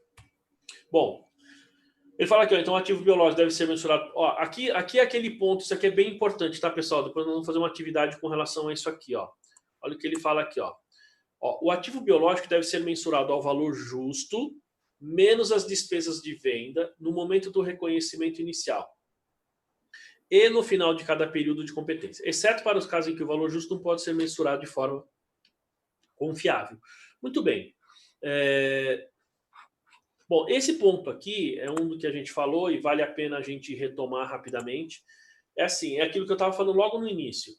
Bom, ele fala aqui, ó, então o ativo biológico deve ser mensurado. Ó, aqui é aquele ponto, isso aqui é bem importante, tá, pessoal? Depois nós vamos fazer uma atividade com relação a isso aqui, ó. Olha o que ele fala aqui, ó. O ativo biológico deve ser mensurado ao valor justo, menos as despesas de venda, no momento do reconhecimento inicial e no final de cada período de competência, exceto para os casos em que o valor justo não pode ser mensurado de forma confiável. Muito bem. Bom, esse ponto aqui é um do que a gente falou e vale a pena a gente retomar rapidamente. É assim, é aquilo que eu estava falando logo no início.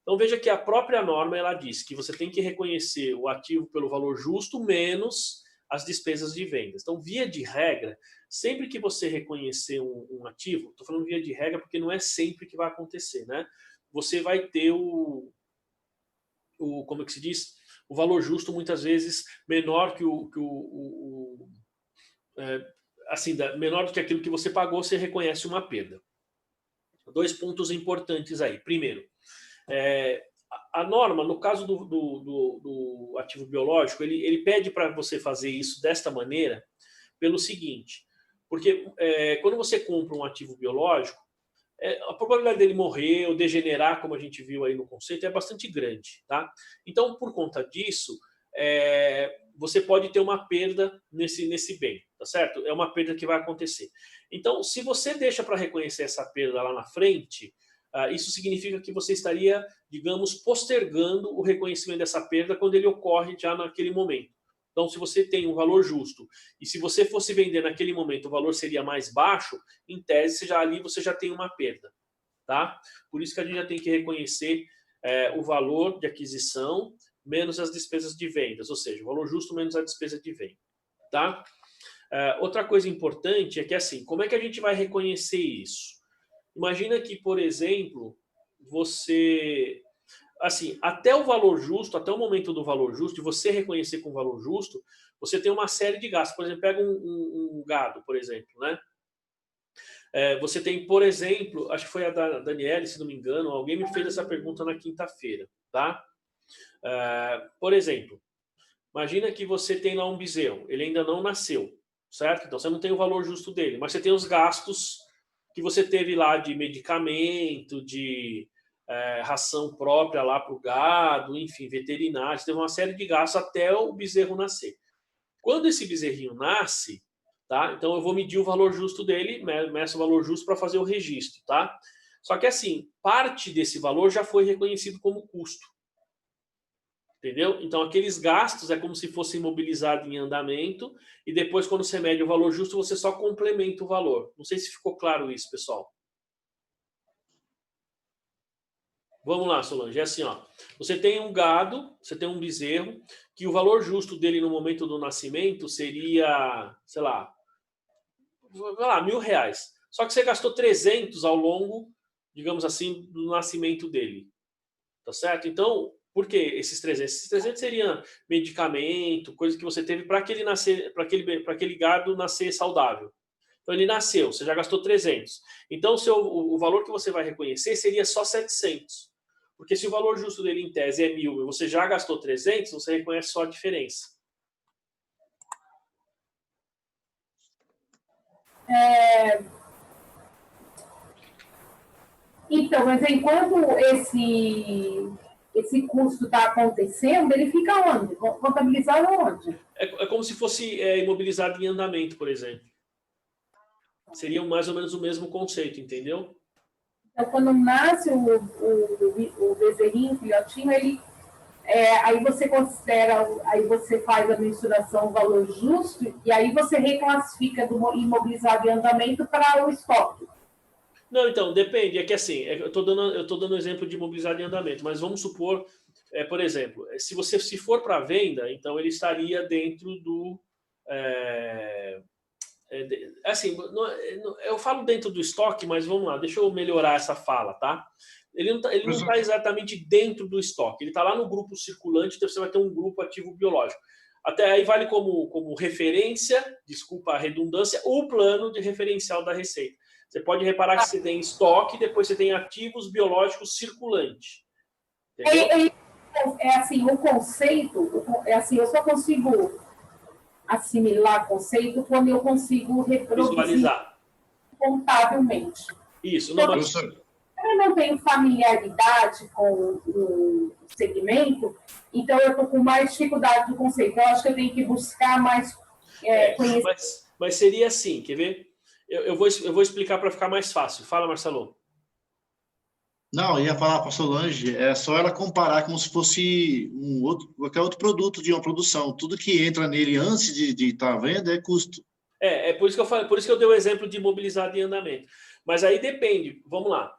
Então veja que a própria norma ela diz que você tem que reconhecer o ativo pelo valor justo menos as despesas de vendas. Então, via de regra, sempre que você reconhecer um ativo, estou falando via de regra porque não é sempre que vai acontecer, né? Você vai ter como é que se diz? O valor justo muitas vezes menor que menor do que aquilo que você pagou, você reconhece uma perda. 2 pontos importantes aí. Primeiro, a norma, no caso do ativo biológico, ele pede para você fazer isso desta maneira pelo seguinte, porque quando você compra um ativo biológico, a probabilidade dele morrer ou degenerar, como a gente viu aí no conceito, é bastante grande, tá? Então, por conta disso, você pode ter uma perda nesse bem, tá certo? É uma perda que vai acontecer. Então, se você deixa para reconhecer essa perda lá na frente, isso significa que você estaria, digamos, postergando o reconhecimento dessa perda quando ele ocorre já naquele momento. Então, se você tem um valor justo e se você fosse vender naquele momento o valor seria mais baixo, em tese, você já tem uma perda, tá? Por isso que a gente já tem que reconhecer o valor de aquisição menos as despesas de vendas, ou seja, o valor justo menos a despesa de venda, tá? Outra coisa importante é que, assim, como é que a gente vai reconhecer isso? Imagina que, por exemplo, você... Assim, até o valor justo, até o momento do valor justo, de você reconhecer com o valor justo, você tem uma série de gastos. Por exemplo, pega um gado, por exemplo, né? Você tem, por exemplo, acho que foi a Daniele, se não me engano, alguém me fez essa pergunta na quinta-feira, tá? Por exemplo, imagina que você tem lá um bezerro, ele ainda não nasceu, certo? Então você não tem o valor justo dele, mas você tem os gastos que você teve lá de medicamento, de ração própria lá para o gado, enfim, veterinário, você teve uma série de gastos até o bezerro nascer. Quando esse bezerrinho nasce, tá? Então eu vou medir o valor justo dele, meço o valor justo para fazer o registro, tá? Só que assim, parte desse valor já foi reconhecido como custo. Entendeu? Então, aqueles gastos é como se fosse imobilizado em andamento e depois, quando você mede o valor justo, você só complementa o valor. Não sei se ficou claro isso, pessoal. Vamos lá, Solange. É assim, ó. Você tem um gado, você tem um bezerro, que o valor justo dele no momento do nascimento seria, sei lá, R$1.000. Só que você gastou 300 ao longo, digamos assim, do nascimento dele. Tá certo? Então... Por que esses 300? Esses 300 seriam medicamento, coisa que você teve para aquele gado nascer saudável. Então ele nasceu, você já gastou 300. Então o valor que você vai reconhecer seria só 700. Porque se o valor justo dele em tese é 1.000 e você já gastou 300, você reconhece só a diferença. Então, mas enquanto esse custo está acontecendo, ele fica onde? Contabilizado onde? É como se fosse imobilizado em andamento, por exemplo. Seria mais ou menos o mesmo conceito, entendeu? Então, quando nasce o bezerrinho, o filhotinho, ele, aí você considera, aí você faz a mensuração, o valor justo, e aí você reclassifica do imobilizado em andamento para o estoque. Não, então, depende. É que assim, eu tô dando exemplo de imobilizado em andamento, mas vamos supor, por exemplo, se for para venda, então ele estaria dentro do... assim, eu falo dentro do estoque, mas vamos lá, deixa eu melhorar essa fala, tá? Ele não está exatamente dentro do estoque, ele está lá no grupo circulante, então você vai ter um grupo ativo biológico. Até aí vale como referência, desculpa a redundância, o plano de referencial da receita. Você pode reparar que você tem estoque, depois você tem ativos biológicos circulante. Entendeu? Assim, o conceito, assim, eu só consigo assimilar conceito quando eu consigo reproduzir visualizar contabilmente. Isso. Então, eu não tenho familiaridade com o segmento, então eu estou com mais dificuldade do conceito. Eu acho que eu tenho que buscar mais conhecimento. Mas seria assim, quer ver? Eu vou explicar para ficar mais fácil. Fala, Marcelo. Não, eu ia falar para a Solange, é só ela comparar como se fosse qualquer outro produto de uma produção. Tudo que entra nele antes de estar à venda é custo. É por isso que eu falei, por isso que eu dei o exemplo de imobilizado em andamento. Mas aí depende. Vamos lá,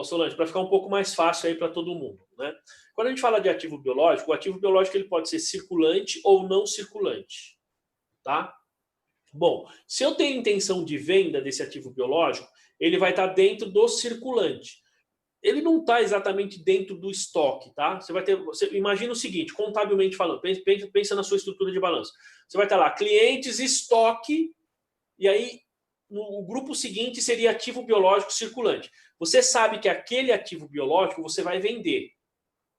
Solange, para ficar um pouco mais fácil aí para todo mundo, né? Quando a gente fala de ativo biológico, o ativo biológico ele pode ser circulante ou não circulante, tá? Bom, se eu tenho intenção de venda desse ativo biológico, ele vai estar dentro do circulante. Ele não está exatamente dentro do estoque, tá? Você imagina o seguinte, contabilmente falando, pensa na sua estrutura de balanço. Você vai estar lá, clientes, estoque, e aí no grupo seguinte seria ativo biológico circulante. Você sabe que aquele ativo biológico você vai vender,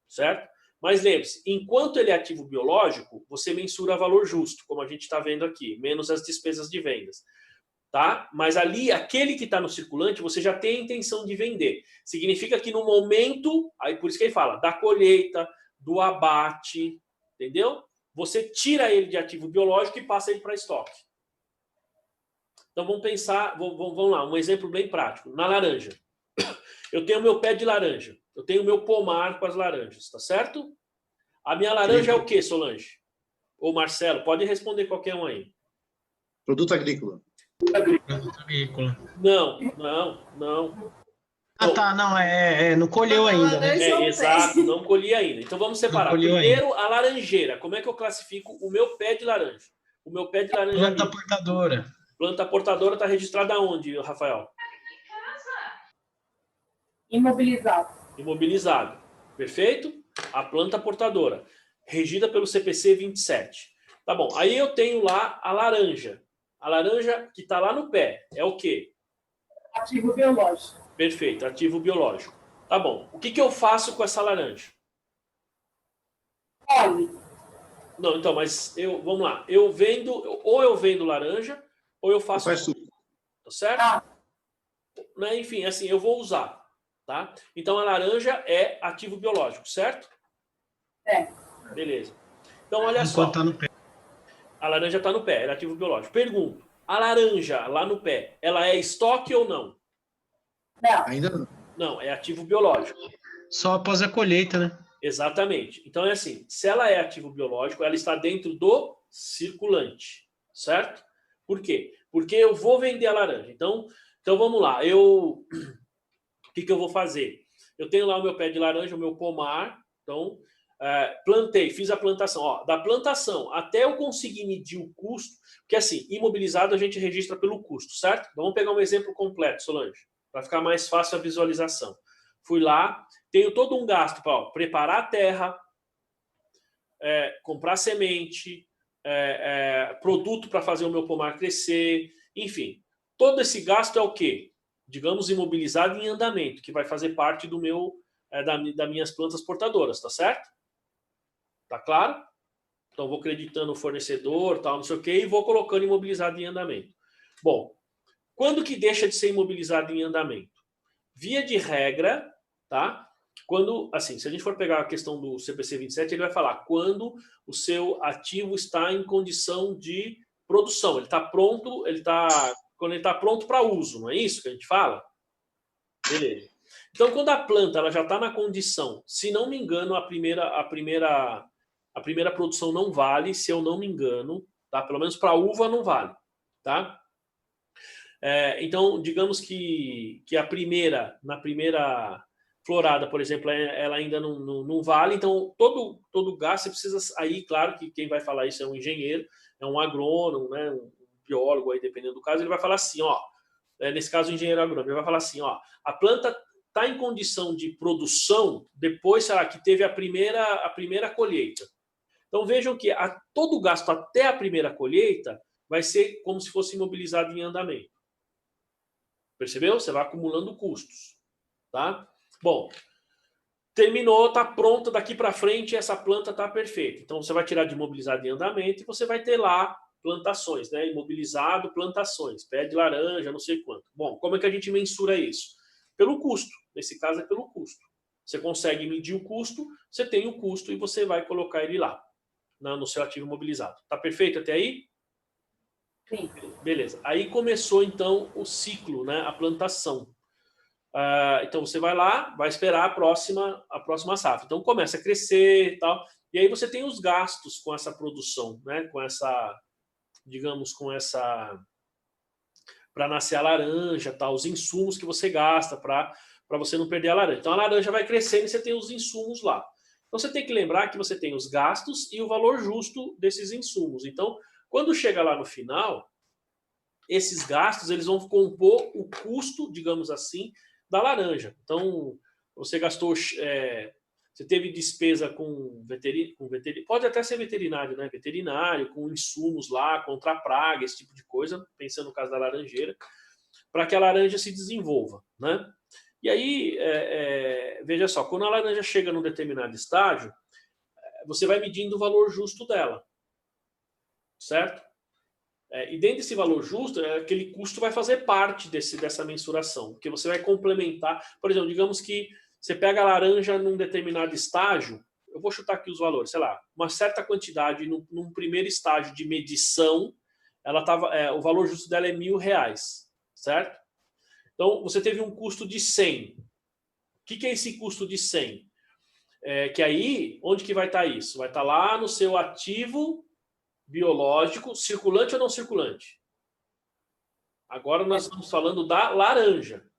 certo? Mas lembre-se, enquanto ele é ativo biológico, você mensura valor justo, como a gente está vendo aqui, menos as despesas de vendas. Tá? Mas ali, aquele que está no circulante, você já tem a intenção de vender. Significa que no momento, aí por isso que ele fala, da colheita, do abate, entendeu? Você tira ele de ativo biológico e passa ele para estoque. Então vamos pensar, vamos lá, um exemplo bem prático. Na laranja. Eu tenho meu pé de laranja. Eu tenho meu pomar com as laranjas, tá certo? A minha laranja é o quê, Solange? Ou Marcelo, pode responder qualquer um aí. Produto agrícola. Produto agrícola. Não. Tá, não colheu ainda, né? Exato, não colhi ainda. Então vamos separar. Primeiro, a laranjeira. Como é que eu classifico o meu pé de laranja? O meu pé de laranja. Planta portadora. Planta portadora está registrada onde, Rafael? Imobilizado. Perfeito? A planta portadora. Regida pelo CPC 27. Tá bom. Aí eu tenho lá a laranja. A laranja que está lá no pé é o quê? Ativo biológico. Perfeito, ativo biológico. Tá bom. O que eu faço com essa laranja? Olhe. Não, então, mas vamos lá. Eu vendo laranja, ou eu faço suco. Tá certo? Né? Enfim, assim, eu vou usar. Tá? Então, a laranja é ativo biológico, certo? Beleza. Então, olha só. Tá no pé. A laranja está no pé, é ativo biológico. Pergunto, a laranja lá no pé, ela é estoque ou não? Não. Ainda não. Não, é ativo biológico. Só após a colheita, né? Exatamente. Então é assim, se ela é ativo biológico, ela está dentro do circulante, certo? Por quê? Porque eu vou vender a laranja. Então vamos lá. O que eu vou fazer? Eu tenho lá o meu pé de laranja, o meu pomar. Então, plantei, fiz a plantação. Ó, da plantação até eu conseguir medir o custo, porque assim, imobilizado a gente registra pelo custo, certo? Então, vamos pegar um exemplo completo, Solange, para ficar mais fácil a visualização. Fui lá, tenho todo um gasto para preparar a terra, comprar semente, produto para fazer o meu pomar crescer, enfim. Todo esse gasto é o quê? Digamos, imobilizado em andamento, que vai fazer parte do meu das minhas plantas portadoras, tá certo? Tá claro? Então, vou creditando o fornecedor, tal, não sei o quê, e vou colocando imobilizado em andamento. Bom, quando que deixa de ser imobilizado em andamento? Via de regra, tá? Quando, assim, se a gente for pegar a questão do CPC 27, ele vai falar quando o seu ativo está em condição de produção. Ele está pronto, ele está quando ele está pronto para uso, não é isso que a gente fala? Beleza. Então, quando a planta ela já está na condição, se não me engano, a primeira produção não vale, se eu não me engano, tá? Pelo menos para uva não vale, tá? Então, digamos que na primeira florada, por exemplo, ela ainda não vale. Então, todo gasto, você precisa... Aí, claro que quem vai falar isso é um engenheiro, é um agrônomo, né, um biólogo, aí, dependendo do caso, ele vai falar assim, ó, nesse caso, o engenheiro agrônomo, ele vai falar assim, ó, a planta está em condição de produção depois, sei lá, que teve a primeira colheita. Então, vejam que todo o gasto até a primeira colheita vai ser como se fosse imobilizado em andamento. Percebeu? Você vai acumulando custos, tá? Bom, terminou, está pronta, daqui para frente essa planta está perfeita. Então você vai tirar de imobilizado em andamento e você vai ter lá plantações, né? Imobilizado, plantações, pé de laranja, não sei quanto. Bom, como é que a gente mensura isso? Pelo custo. Nesse caso é pelo custo. Você consegue medir o custo, você tem o custo e você vai colocar ele lá, no seu ativo imobilizado. Tá perfeito até aí? Sim. Beleza. Aí começou, então, o ciclo, né? A plantação. Então, você vai lá, vai esperar a próxima safra. Então, começa a crescer e tal. E aí você tem os gastos com essa produção, né? Com essa, digamos, para nascer a laranja, tal, os insumos que você gasta para você não perder a laranja. Então, a laranja vai crescendo e você tem os insumos lá. Então, você tem que lembrar que você tem os gastos e o valor justo desses insumos. Então, quando chega lá no final, esses gastos eles vão compor o custo, digamos assim, da laranja. Então, você gastou, você teve despesa com veterinário, pode até ser veterinário, né? Veterinário, com insumos lá, contra a praga, esse tipo de coisa, pensando no caso da laranjeira, para que a laranja se desenvolva, né? E aí, veja só, quando a laranja chega num determinado estágio, você vai medindo o valor justo dela, certo? E dentro desse valor justo, aquele custo vai fazer parte dessa mensuração, porque você vai complementar. Por exemplo, digamos que você pega a laranja num determinado estágio, eu vou chutar aqui os valores, sei lá, uma certa quantidade num primeiro estágio de medição, o valor justo dela é R$1.000, certo? Então, você teve um custo de 100. O que é esse custo de 100? Que aí, onde que vai estar isso? Vai estar lá no seu ativo biológico, circulante ou não circulante? Agora nós estamos falando da laranja.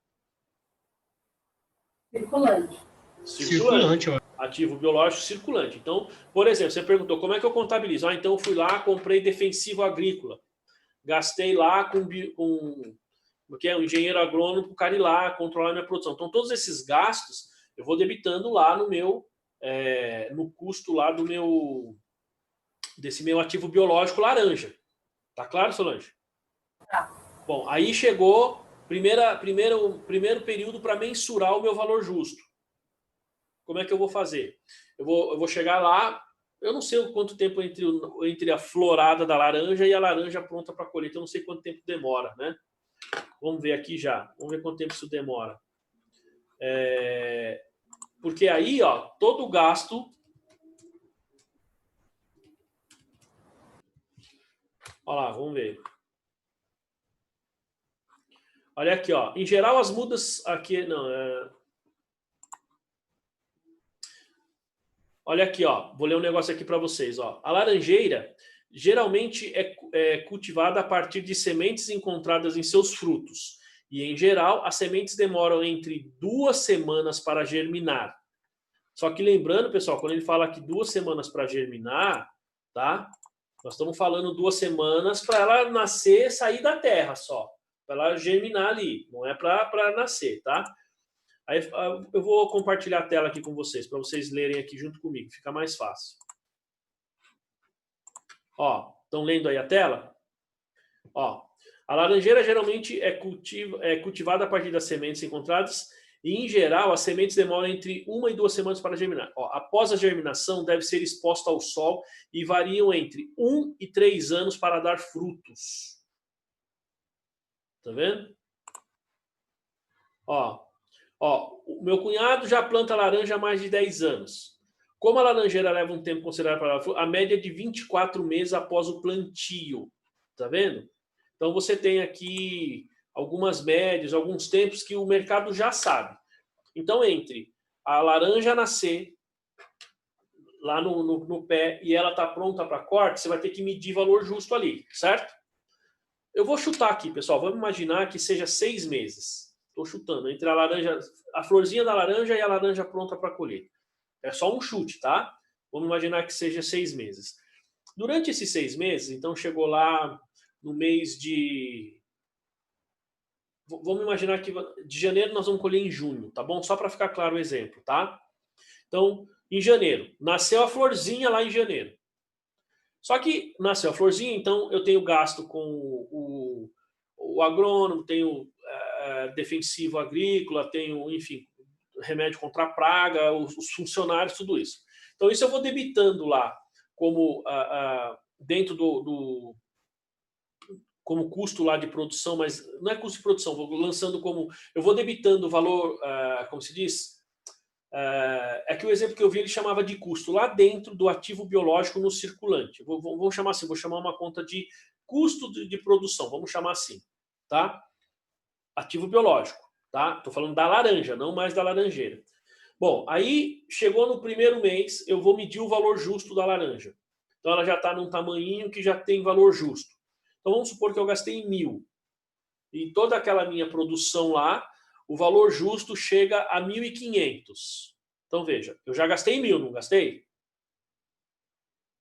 Circulante. Circulante, ó. Ativo biológico circulante. Então, por exemplo, você perguntou como é que eu contabilizo? Então eu fui lá, comprei defensivo agrícola. Gastei lá com um engenheiro agrônomo para o cara ir lá controlar a minha produção. Então, todos esses gastos eu vou debitando lá no custo lá desse meu ativo biológico laranja. Tá claro, Solange? Tá. Bom, aí chegou primeiro período para mensurar o meu valor justo. Como é que eu vou fazer? Eu vou chegar lá, eu não sei quanto tempo entre a florada da laranja e a laranja pronta para colheita, eu não sei quanto tempo demora, né? Vamos ver aqui já, vamos ver quanto tempo isso demora. Porque aí, ó, todo o gasto... Olha lá, vamos ver. Olha aqui, ó. Em geral, as mudas aqui... Não, Olha aqui, ó. Vou ler um negócio aqui para vocês, ó. A laranjeira geralmente é cultivada a partir de sementes encontradas em seus frutos. E, em geral, as sementes demoram entre 2 semanas para germinar. Só que lembrando, pessoal, quando ele fala que 2 semanas para germinar, tá? Nós estamos falando 2 semanas para ela nascer, sair da terra só. Para ela germinar ali. Não é para nascer, tá? Aí eu vou compartilhar a tela aqui com vocês, para vocês lerem aqui junto comigo. Fica mais fácil. Ó, estão lendo aí a tela? Ó, a laranjeira geralmente é cultivada a partir das sementes encontradas e, em geral, as sementes demoram entre 1 e 2 semanas para germinar. Ó, após a germinação, deve ser exposta ao sol e variam entre 1 e 3 anos para dar frutos. Tá vendo? Ó, o meu cunhado já planta laranja há mais de 10 anos. Como a laranjeira leva um tempo considerável para a média é de 24 meses após o plantio. Tá vendo? Então, você tem aqui algumas médias, alguns tempos que o mercado já sabe. Então, entre a laranja nascer lá no pé e ela está pronta para corte, você vai ter que medir valor justo ali, certo? Eu vou chutar aqui, pessoal. Vamos imaginar que seja 6 meses. Estou chutando. Entre a laranja, a florzinha da laranja e a laranja pronta para colher. É só um chute, tá? Vamos imaginar que seja 6 meses. Durante esses 6 meses, então chegou lá no mês de... Vamos imaginar que de janeiro nós vamos colher em junho, tá bom? Só para ficar claro o exemplo, tá? Então, em janeiro, nasceu a florzinha lá em janeiro. Só que nasceu a florzinha, então eu tenho gasto com o agrônomo, tenho defensivo agrícola, tenho, enfim, remédio contra a praga, os funcionários, tudo isso. Então, isso eu vou debitando lá como dentro como custo lá de produção, mas não é custo de produção, vou lançando como... Eu vou debitando o valor, como se diz... É que o exemplo que eu vi, ele chamava de custo lá dentro do ativo biológico no circulante. Vamos chamar assim, vou chamar uma conta de custo de produção, vamos chamar assim, tá? Ativo biológico, tá? Estou falando da laranja, não mais da laranjeira. Bom, aí chegou no primeiro mês, eu vou medir o valor justo da laranja. Então ela já está num tamanhinho que já tem valor justo. Então vamos supor que eu gastei 1.000. E toda aquela minha produção lá, o valor justo chega a 1.500. Então veja, eu já gastei 1.000, não gastei?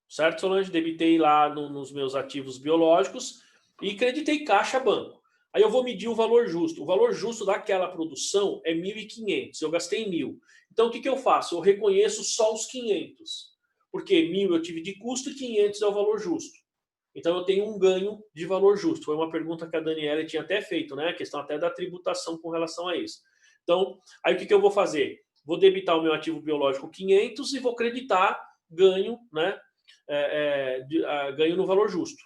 Certo, Solange? Debitei lá nos meus ativos biológicos e creditei caixa banco. Aí eu vou medir o valor justo. O valor justo daquela produção é 1.500. Eu gastei 1.000. Então o que eu faço? Eu reconheço só os 500. Porque 1.000 eu tive de custo e 500 é o valor justo. Então eu tenho um ganho de valor justo. Foi uma pergunta que a Daniela tinha até feito, né? A questão até da tributação com relação a isso. Então, aí o que eu vou fazer? Vou debitar o meu ativo biológico 500 e vou creditar ganho, né? Ganho no valor justo.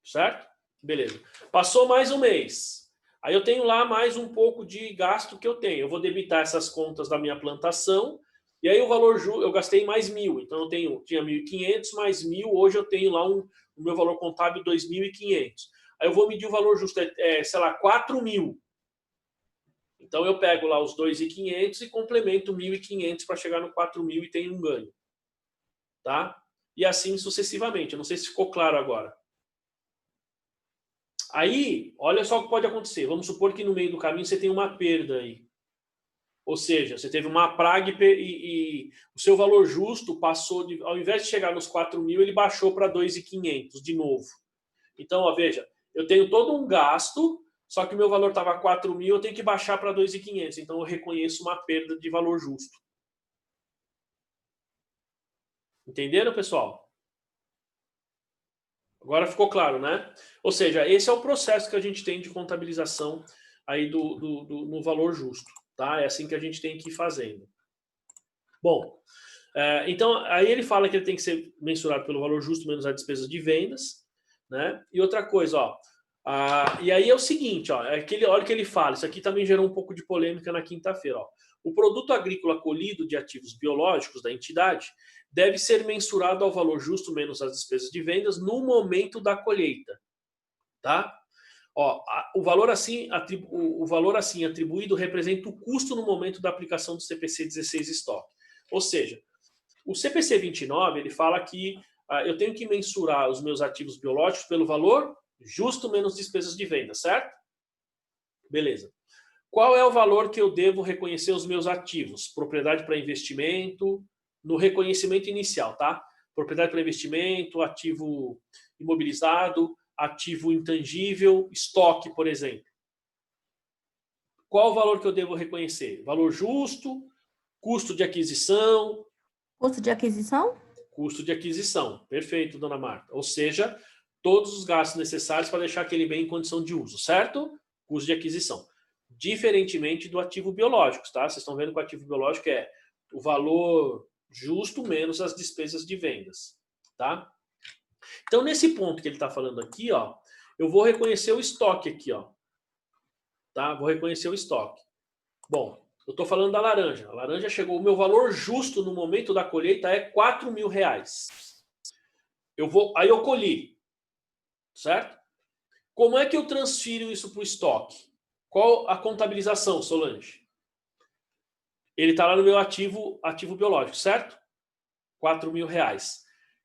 Certo? Beleza. Passou mais um mês. Aí eu tenho lá mais um pouco de gasto que eu tenho. Eu vou debitar essas contas da minha plantação. E aí o valor justo, eu gastei mais 1.000. Então eu tinha 1.500 mais 1.000. Hoje eu tenho lá o meu valor contábil 2.500. Aí eu vou medir o valor justo, sei lá, 4.000. Então eu pego lá os 2.500 e complemento 1.500 para chegar no 4.000 e tenho um ganho. Tá? E assim sucessivamente. Eu não sei se ficou claro agora. Aí, olha só o que pode acontecer. Vamos supor que no meio do caminho você tem uma perda aí. Ou seja, você teve uma praga e o seu valor justo passou, ao invés de chegar nos 4.000, ele baixou para 2.500 de novo. Então, ó, veja, eu tenho todo um gasto, só que o meu valor estava 4.000, eu tenho que baixar para 2.500. Então, eu reconheço uma perda de valor justo. Entenderam, pessoal? Agora ficou claro, né? Ou seja, esse é o processo que a gente tem de contabilização aí no valor justo. Tá? É assim que a gente tem que ir fazendo. Bom, então aí ele fala que ele tem que ser mensurado pelo valor justo menos as despesas de vendas, né? E outra coisa, ó, e aí é o seguinte, ó, olha o que ele fala, isso aqui também gerou um pouco de polêmica na quinta-feira, ó. O produto agrícola colhido de ativos biológicos da entidade deve ser mensurado ao valor justo menos as despesas de vendas no momento da colheita, tá? Ó, o valor assim atribuído representa o custo no momento da aplicação do CPC 16 estoque. Ou seja, o CPC 29 ele fala que eu tenho que mensurar os meus ativos biológicos pelo valor justo menos despesas de venda, certo? Beleza. Qual é o valor que eu devo reconhecer os meus ativos? Propriedade para investimento, no reconhecimento inicial, tá? Propriedade para investimento, ativo imobilizado, ativo intangível, estoque, por exemplo. Qual o valor que eu devo reconhecer? Valor justo, custo de aquisição. Custo de aquisição? Custo de aquisição. Perfeito, dona Marta. Ou seja, todos os gastos necessários para deixar aquele bem em condição de uso, certo? Custo de aquisição. Diferentemente do ativo biológico, tá? Vocês estão vendo que o ativo biológico é o valor justo menos as despesas de vendas, tá? Então, nesse ponto que ele está falando aqui, ó, eu vou reconhecer o estoque aqui, ó. Tá? Vou reconhecer o estoque. Bom, eu estou falando da laranja. A laranja chegou, o meu valor justo no momento da colheita é R$4.000. Aí eu colhi, certo? Como é que eu transfiro isso para o estoque? Qual a contabilização, Solange? Ele está lá no meu ativo biológico, certo? R$4.000.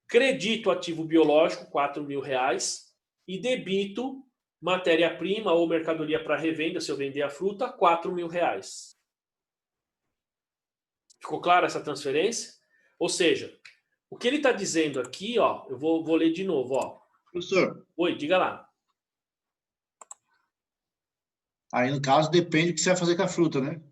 Credito ativo biológico, R$4.000, e debito matéria-prima ou mercadoria para revenda, se eu vender a fruta, R$4.000. Ficou clara essa transferência? Ou seja, o que ele está dizendo aqui, ó, eu vou ler de novo, ó. Professor, Oi, diga lá. aí no caso depende do que você vai fazer com a fruta, né?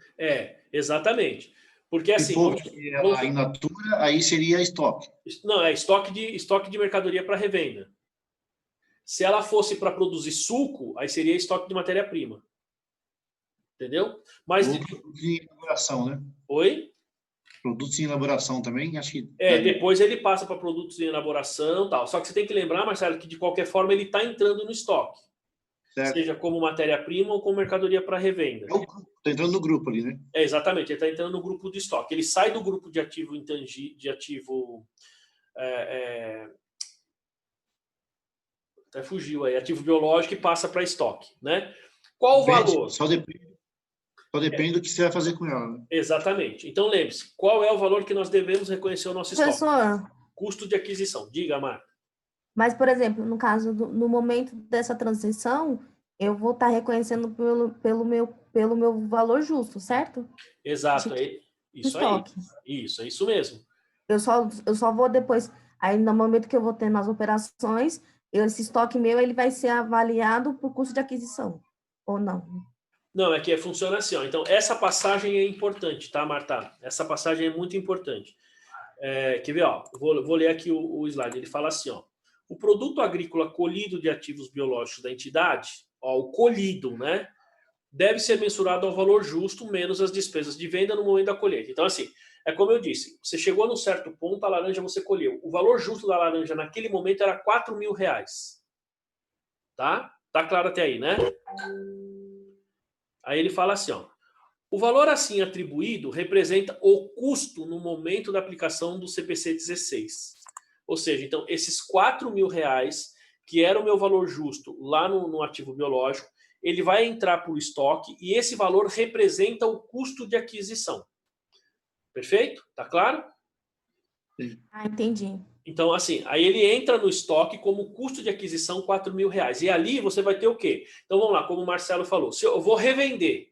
Exatamente. Porque Se assim, for ela in natura, aí seria estoque. não, é estoque de mercadoria para revenda. Se ela fosse para produzir suco, aí seria estoque de matéria-prima. Entendeu? Mas Ou produtos em elaboração, né? Oi? Produtos em elaboração também, acho que... Depois ele passa para produtos em elaboração e tal. Só que você tem que lembrar, Marcelo, que de qualquer forma ele está entrando no estoque. Certo. Seja como matéria-prima ou como mercadoria para revenda. Está entrando no grupo ali, né? Exatamente, ele está entrando no grupo de estoque. Ele sai do grupo de ativo intangível, de ativo... até fugiu aí, ativo biológico, e passa para estoque, né? Qual o valor? Só depende do que você vai fazer com ela, né? Exatamente. Então lembre-se, qual é o valor que nós devemos reconhecer o nosso estoque? Professor, Custo de aquisição. Diga, Marta. mas, por exemplo, no caso, no momento dessa transição, eu vou estar reconhecendo pelo meu valor justo, certo? Exato, isso aí. Estoque. Isso, é isso mesmo. Eu só vou depois, aí no momento que eu vou ter nas operações, esse estoque meu, ele vai ser avaliado por custo de aquisição, ou não? Não, é que funciona assim, ó. Então, essa passagem é importante, tá, Marta? Essa passagem é muito importante. Quer ver, ó? Vou ler aqui o slide. Ele fala assim, ó. O produto agrícola colhido de ativos biológicos da entidade, ó, o colhido, né? Deve ser mensurado ao valor justo menos as despesas de venda no momento da colheita. Então, assim, é como eu disse, você chegou num certo ponto, a laranja você colheu. O valor justo da laranja naquele momento era R$4.000. Tá? Tá claro até aí, né? Aí ele fala assim, ó. O valor assim atribuído representa o custo no momento da aplicação do CPC 16. Ou seja, então, esses R$4.000, que era o meu valor justo lá no ativo biológico, ele vai entrar por estoque e esse valor representa o custo de aquisição. Perfeito? Tá claro? Ah, entendi. Então, assim, aí ele entra no estoque como custo de aquisição R$4.000. E ali você vai ter o quê? Então, vamos lá, como o Marcelo falou, se eu vou revender.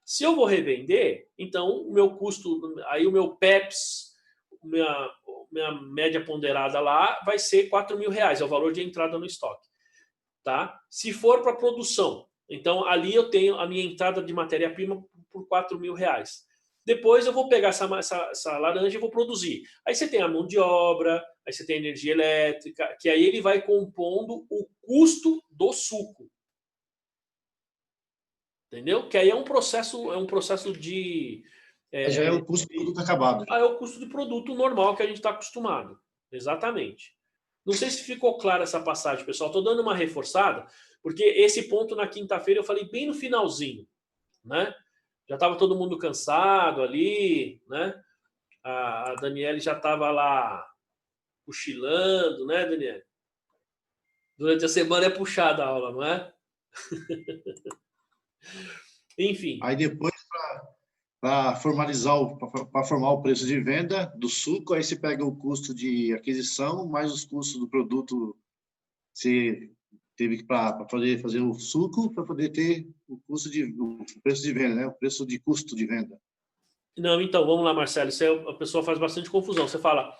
Se eu vou revender, então o meu custo, aí o meu PEPS, minha média ponderada lá vai ser R$4.000, é o valor de entrada no estoque. Tá? Se for para produção, então ali eu tenho a minha entrada de matéria-prima por R$4.000. Depois eu vou pegar essa laranja e vou produzir. Aí você tem a mão de obra, aí você tem a energia elétrica, que aí ele vai compondo o custo do suco. Entendeu? Que aí é um processo de... Já é o custo do produto acabado. É o custo de produto normal que a gente está acostumado. Exatamente. Não sei se ficou clara essa passagem, pessoal. Estou dando uma reforçada, porque esse ponto na quinta-feira eu falei bem no finalzinho, né? Já estava todo mundo cansado ali, né? A Daniele já estava lá cochilando, né, Daniele? Durante a semana é puxada a aula, não é? Enfim. Aí depois, para formar o preço de venda do suco, aí você pega o custo de aquisição mais os custos do produto. Você teve que para poder fazer o suco, para poder ter o preço de venda, né? O preço de custo de venda. Não, então, vamos lá, Marcelo. Isso a pessoa faz bastante confusão. Você fala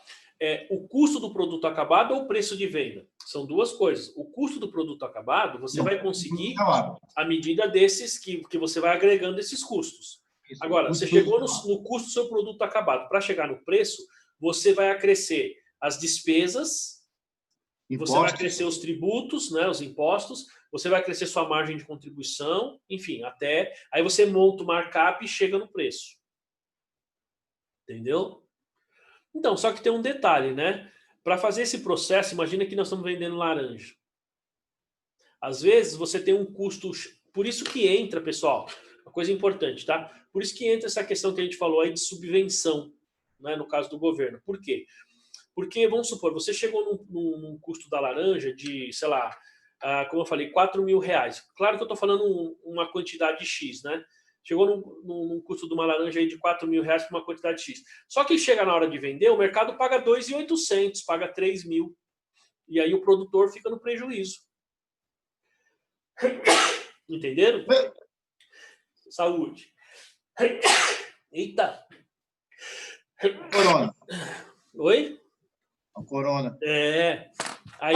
o custo do produto acabado ou o preço de venda? São duas coisas. O custo do produto acabado, você vai conseguir à medida desses que você vai agregando esses custos. Isso. Agora, você chegou no custo do seu produto acabado. Para chegar no preço, você vai acrescer as despesas, impostos. Você vai acrescer os tributos, né, os impostos, você vai acrescer sua margem de contribuição, enfim, até... Aí você monta o markup e chega no preço. Entendeu? Então, só que tem um detalhe, né? Para fazer esse processo, imagina que nós estamos vendendo laranja. Às vezes você tem um custo... Por isso que entra, pessoal, uma coisa importante, tá? Por isso que entra essa questão que a gente falou aí de subvenção, né, no caso do governo. Por quê? Porque, vamos supor, você chegou num custo da laranja de, sei lá, como eu falei, R$4.000. Claro que eu estou falando uma quantidade X, né? Chegou num custo de uma laranja aí de R$4.000 por uma quantidade X. Só que chega na hora de vender, o mercado paga 2.800, paga 3.000. E aí o produtor fica no prejuízo. Entenderam? Saúde. Eita. Corona. Oi? Corona. Aí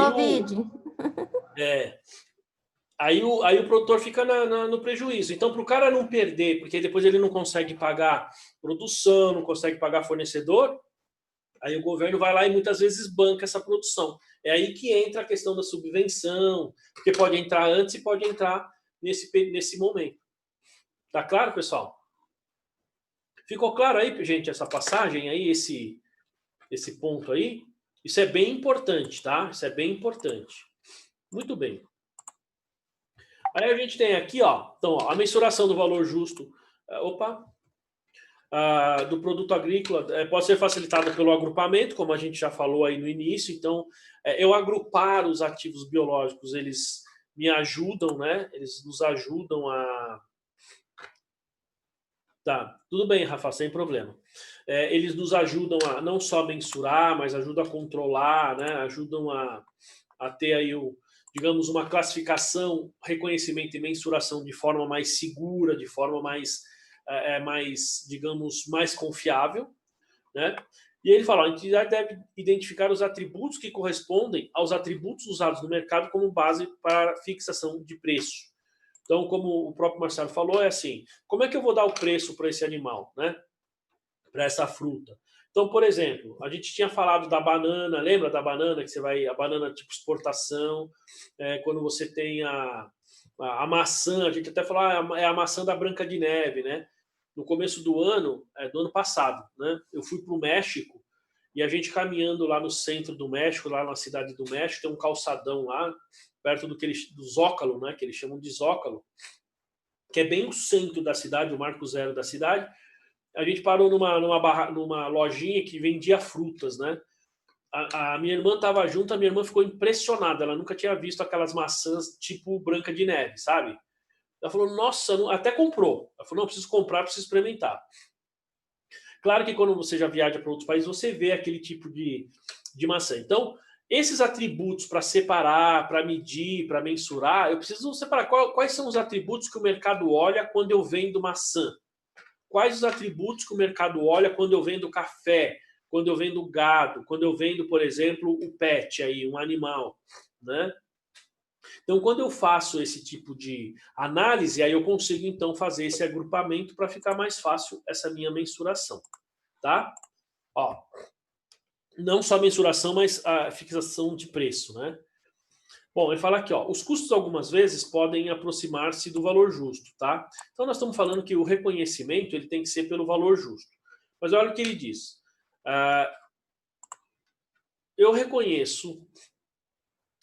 Aí o produtor fica no prejuízo. Então, para o cara não perder, porque depois ele não consegue pagar produção, não consegue pagar fornecedor, aí o governo vai lá e muitas vezes banca essa produção. É aí que entra a questão da subvenção, porque pode entrar antes e pode entrar nesse momento. Tá claro, pessoal? Ficou claro aí, gente, essa passagem aí, esse ponto aí? Isso é bem importante, tá? Isso é bem importante. Muito bem. Aí a gente tem aqui, ó, então, ó, a mensuração do valor justo, do produto agrícola pode ser facilitada pelo agrupamento, como a gente já falou aí no início. Então, eu agrupar os ativos biológicos, eles me ajudam, né? Eles nos ajudam a... Tá, tudo bem, Rafa, sem problema. Eles nos ajudam a não só mensurar, mas ajudam a controlar, né? Ajudam a ter aí digamos, uma classificação, reconhecimento e mensuração de forma mais segura, de forma mais, digamos, mais confiável, né? E ele fala, a entidade deve identificar os atributos que correspondem aos atributos usados no mercado como base para fixação de preço. Então, como o próprio Marcelo falou, é assim, como é que eu vou dar o preço para esse animal, né? Para essa fruta? Então, por exemplo, a gente tinha falado da banana, lembra da banana, a banana tipo exportação, quando você tem a maçã, a gente até falou, é a maçã da Branca de Neve, né? No começo do ano passado, né? Eu fui para o México e a gente caminhando lá no centro do México, lá na cidade do México, tem um calçadão lá, perto do Zócalo, né? Que eles chamam de Zócalo, que é bem o centro da cidade, o marco zero da cidade. A gente parou numa lojinha que vendia frutas, né? A minha irmã estava junto, a minha irmã ficou impressionada. Ela nunca tinha visto aquelas maçãs tipo Branca de Neve, sabe? Ela falou, nossa, até comprou. Ela falou, não, preciso comprar, preciso experimentar. Claro que quando você já viaja para outros países, você vê aquele tipo de maçã. Então, esses atributos para separar, para medir, para mensurar, eu preciso separar quais são os atributos que o mercado olha quando eu vendo maçã. Quais os atributos que o mercado olha quando eu vendo café, quando eu vendo gado, quando eu vendo, por exemplo, o pet, aí, um animal, né? Então, quando eu faço esse tipo de análise, aí eu consigo, então, fazer esse agrupamento para ficar mais fácil essa minha mensuração, tá? Ó, não só a mensuração, mas a fixação de preço, né? Bom, ele fala aqui, ó, os custos algumas vezes podem aproximar-se do valor justo, tá? Então nós estamos falando que o reconhecimento ele tem que ser pelo valor justo. Mas olha o que ele diz. Eu reconheço,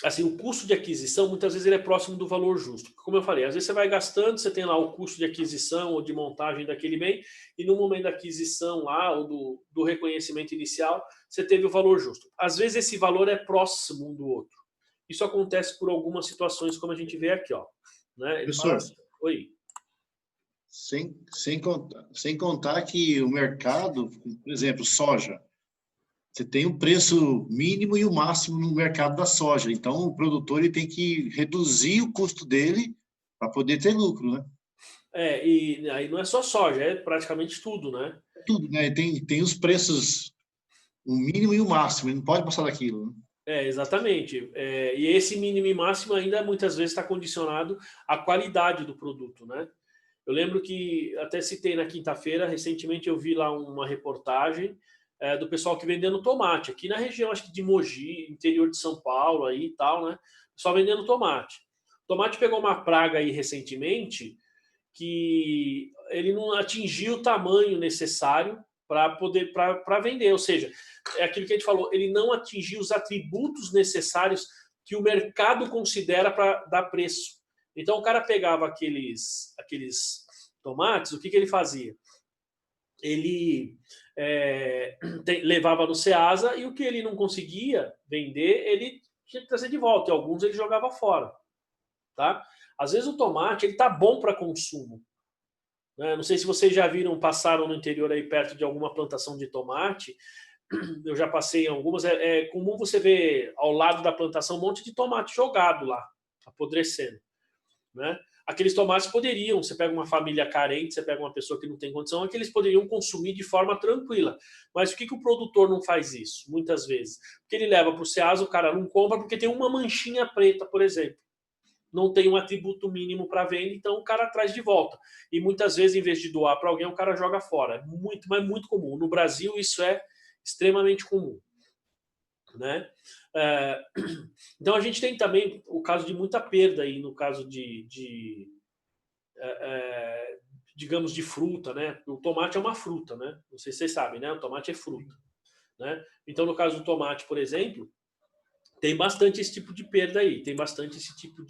assim, o custo de aquisição muitas vezes ele é próximo do valor justo. Como eu falei, às vezes você vai gastando, você tem lá o custo de aquisição ou de montagem daquele bem e no momento da aquisição lá ou do reconhecimento inicial, você teve o valor justo. Às vezes esse valor é próximo um do outro. Isso acontece por algumas situações, como a gente vê aqui, ó. Né? Ele fala assim, oi. Sem contar que o mercado, por exemplo, soja, você tem o preço mínimo e o máximo no mercado da soja. Então, o produtor ele tem que reduzir o custo dele para poder ter lucro, né? E aí não é só soja, é praticamente tudo, né? Tudo, né? Tem os preços, o mínimo e o máximo, ele não pode passar daquilo, né? Exatamente. E esse mínimo e máximo ainda muitas vezes está condicionado à qualidade do produto, né? Eu lembro que até citei na quinta-feira, recentemente eu vi lá uma reportagem do pessoal que vendendo tomate, aqui na região, acho que de Mogi, interior de São Paulo aí e tal, né? Só vendendo tomate. O tomate pegou uma praga aí recentemente que ele não atingiu o tamanho necessário para vender, ou seja, é aquilo que a gente falou, ele não atingiu os atributos necessários que o mercado considera para dar preço. Então o cara pegava aqueles tomates, o que ele fazia? Ele levava no Ceasa e o que ele não conseguia vender, ele tinha que trazer de volta, e alguns ele jogava fora, tá? Às vezes o tomate ele tá bom para consumo, né? Não sei se vocês já viram, passaram no interior aí perto de alguma plantação de tomate. Eu já passei em algumas. É comum você ver ao lado da plantação um monte de tomate jogado lá, apodrecendo, né? Aqueles tomates poderiam, você pega uma família carente, você pega uma pessoa que não tem condição, é que eles poderiam consumir de forma tranquila. Mas por que o produtor não faz isso, muitas vezes? Porque ele leva para o Ceasa, o cara não compra porque tem uma manchinha preta, por exemplo. Não tem um atributo mínimo para venda, então o cara traz de volta. E muitas vezes, em vez de doar para alguém, o cara joga fora. Muito, mas muito comum. No Brasil, isso é extremamente comum, né? Então a gente tem também o caso de muita perda aí no caso digamos, de fruta, né? O tomate é uma fruta, né? Não sei se vocês sabem, né? O tomate é fruta, né? Então, no caso do tomate, por exemplo, tem bastante esse tipo de perda aí, tem bastante esse tipo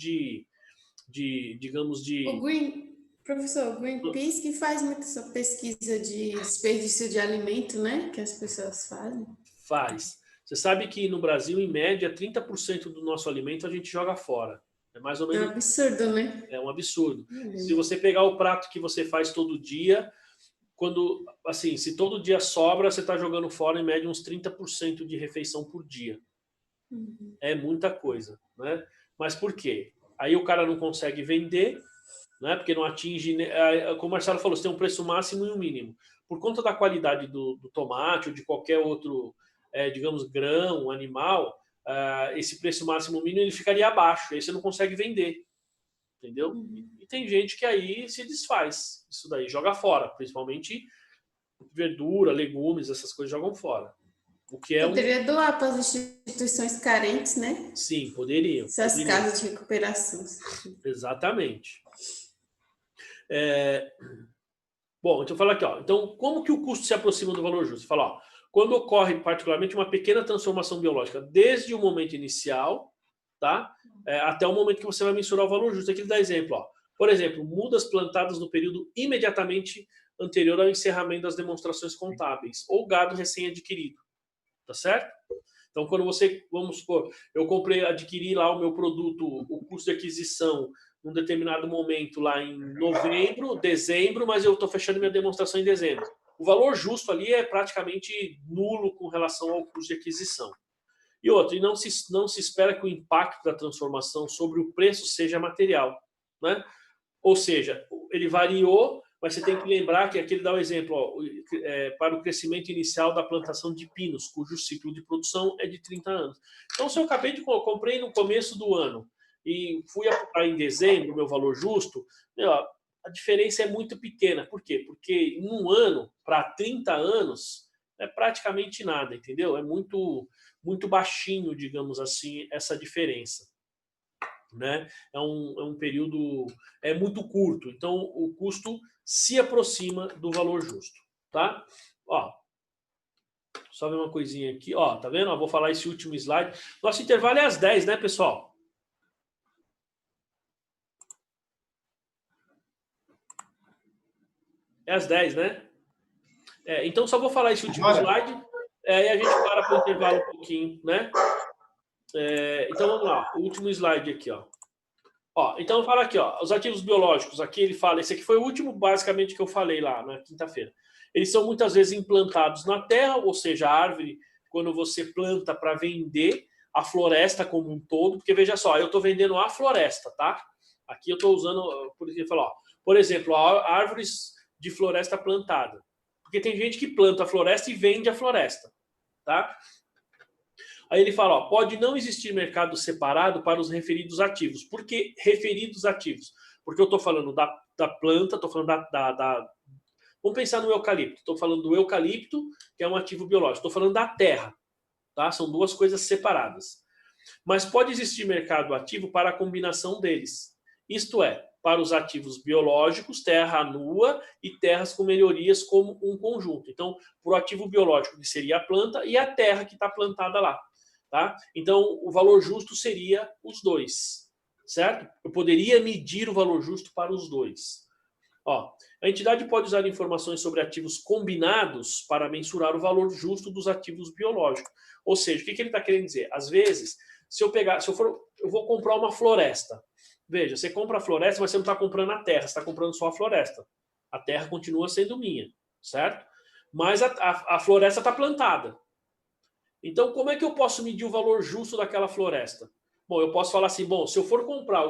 digamos, de... Professor, o Greenpeace que faz muito essa pesquisa de desperdício de alimento, né? Que as pessoas fazem. Faz. Você sabe que no Brasil, em média, 30% do nosso alimento a gente joga fora. É mais ou menos... É um absurdo, né? É um absurdo. Se você pegar o prato que você faz todo dia, assim, se todo dia sobra, você está jogando fora, em média, uns 30% de refeição por dia. É muita coisa, né? Mas por quê? Aí o cara não consegue vender, né? Porque não atinge... Como o Marcelo falou, você tem um preço máximo e um mínimo. Por conta da qualidade do tomate ou de qualquer outro... digamos, grão, animal, esse preço máximo mínimo ele ficaria abaixo, aí você não consegue vender, entendeu? E tem gente que aí se desfaz, isso daí, joga fora, principalmente verdura, legumes, essas coisas jogam fora. O que é poderia doar para as instituições carentes, né? Sim, poderiam. Essas casas de recuperação. Exatamente. Bom, então eu falo aqui, ó. Então, como que o custo se aproxima do valor justo? Fala, ó, quando ocorre particularmente uma pequena transformação biológica, desde o momento inicial, tá? Até o momento que você vai mensurar o valor justo. Aqui ele dá exemplo, ó. Por exemplo, mudas plantadas no período imediatamente anterior ao encerramento das demonstrações contábeis, ou gado recém-adquirido, tá certo? Então, quando você, vamos supor, eu adquiri lá o meu produto, o custo de aquisição, num determinado momento lá em novembro, dezembro, mas eu estou fechando minha demonstração em dezembro. O valor justo ali é praticamente nulo com relação ao custo de aquisição. E outro, não se espera que o impacto da transformação sobre o preço seja material, né? Ou seja, ele variou, mas você tem que lembrar que aqui ele dá o exemplo, ó, para o crescimento inicial da plantação de pinos, cujo ciclo de produção é de 30 anos. Então, se eu comprei no começo do ano e fui apurar em dezembro o meu valor justo, a diferença é muito pequena. Por quê? Porque em um ano, para 30 anos, é praticamente nada, entendeu? É muito, muito baixinho, digamos assim, essa diferença, né? É um período muito curto. Então, o custo se aproxima do valor justo, tá? Ó, só ver uma coisinha aqui. Ó, tá vendo? Ó, vou falar esse último slide. Nosso intervalo é às 10, né, pessoal? É às 10, né? Então, só vou falar esse último slide. E a gente para o intervalo um pouquinho, né? Então, vamos lá. O último slide aqui, ó. Então, fala aqui, ó. Os ativos biológicos. Aqui ele fala... Esse aqui foi o último, basicamente, que eu falei lá na quinta-feira. Eles são muitas vezes implantados na terra, ou seja, a árvore, quando você planta para vender a floresta como um todo, porque, veja só, eu estou vendendo a floresta, tá? Aqui eu estou usando... Por exemplo, árvores de floresta plantada. Porque tem gente que planta a floresta e vende a floresta, tá? Aí ele fala, ó, pode não existir mercado separado para os referidos ativos. Por que referidos ativos? Porque eu estou falando da planta, estou falando Vamos pensar no eucalipto. Estou falando do eucalipto, que é um ativo biológico. Estou falando da terra, tá? São duas coisas separadas. Mas pode existir mercado ativo para a combinação deles. Isto é, para os ativos biológicos, terra nua e terras com melhorias como um conjunto. Então, para o ativo biológico, que seria a planta, e a terra que está plantada lá. Tá? Então, o valor justo seria os dois, certo? Eu poderia medir o valor justo para os dois. Ó, a entidade pode usar informações sobre ativos combinados para mensurar o valor justo dos ativos biológicos. Ou seja, o que ele está querendo dizer? Às vezes, eu vou comprar uma floresta. Veja, você compra a floresta, mas você não está comprando a terra, você está comprando só a floresta. A terra continua sendo minha, certo? Mas a floresta está plantada. Então, como é que eu posso medir o valor justo daquela floresta? Bom, eu posso falar assim, bom, se eu for comprar,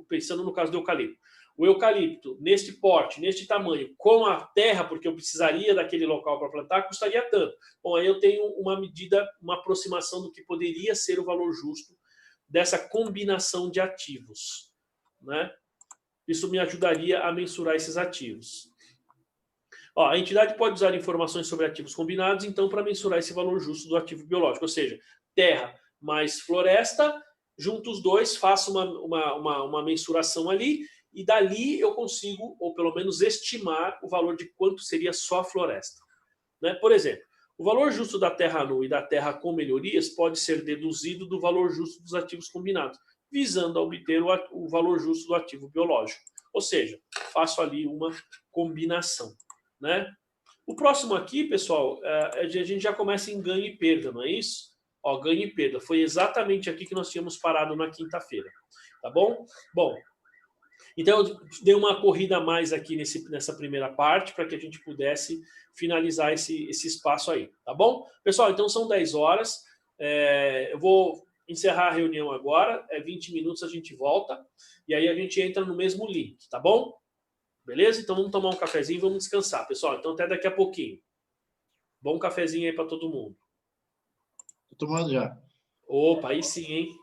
pensando no caso do eucalipto, o eucalipto neste porte, neste tamanho, com a terra, porque eu precisaria daquele local para plantar, custaria tanto. Bom, aí eu tenho uma medida, uma aproximação do que poderia ser o valor justo dessa combinação de ativos, né? Isso me ajudaria a mensurar esses ativos. Ó, a entidade pode usar informações sobre ativos combinados, então, para mensurar esse valor justo do ativo biológico, ou seja, terra mais floresta, junto os dois, faço uma mensuração ali, e dali eu consigo, ou pelo menos estimar, o valor de quanto seria só a floresta. Né? Por exemplo, o valor justo da terra nua e da terra com melhorias pode ser deduzido do valor justo dos ativos combinados, visando a obter o valor justo do ativo biológico. Ou seja, faço ali uma combinação. Né? O próximo aqui, pessoal, a gente já começa em ganho e perda, não é isso? Ó, ganho e perda. Foi exatamente aqui que nós tínhamos parado na quinta-feira. Tá bom? Bom, então eu dei uma corrida a mais aqui nessa primeira parte para que a gente pudesse finalizar esse espaço aí. Tá bom? Pessoal, então são 10 horas. Eu vou encerrar a reunião agora. 20 minutos a gente volta. E aí a gente entra no mesmo link. Tá bom? Beleza? Então vamos tomar um cafezinho e vamos descansar, pessoal. Então até daqui a pouquinho. Bom cafezinho aí para todo mundo. Tô tomando já. Opa, aí sim, hein?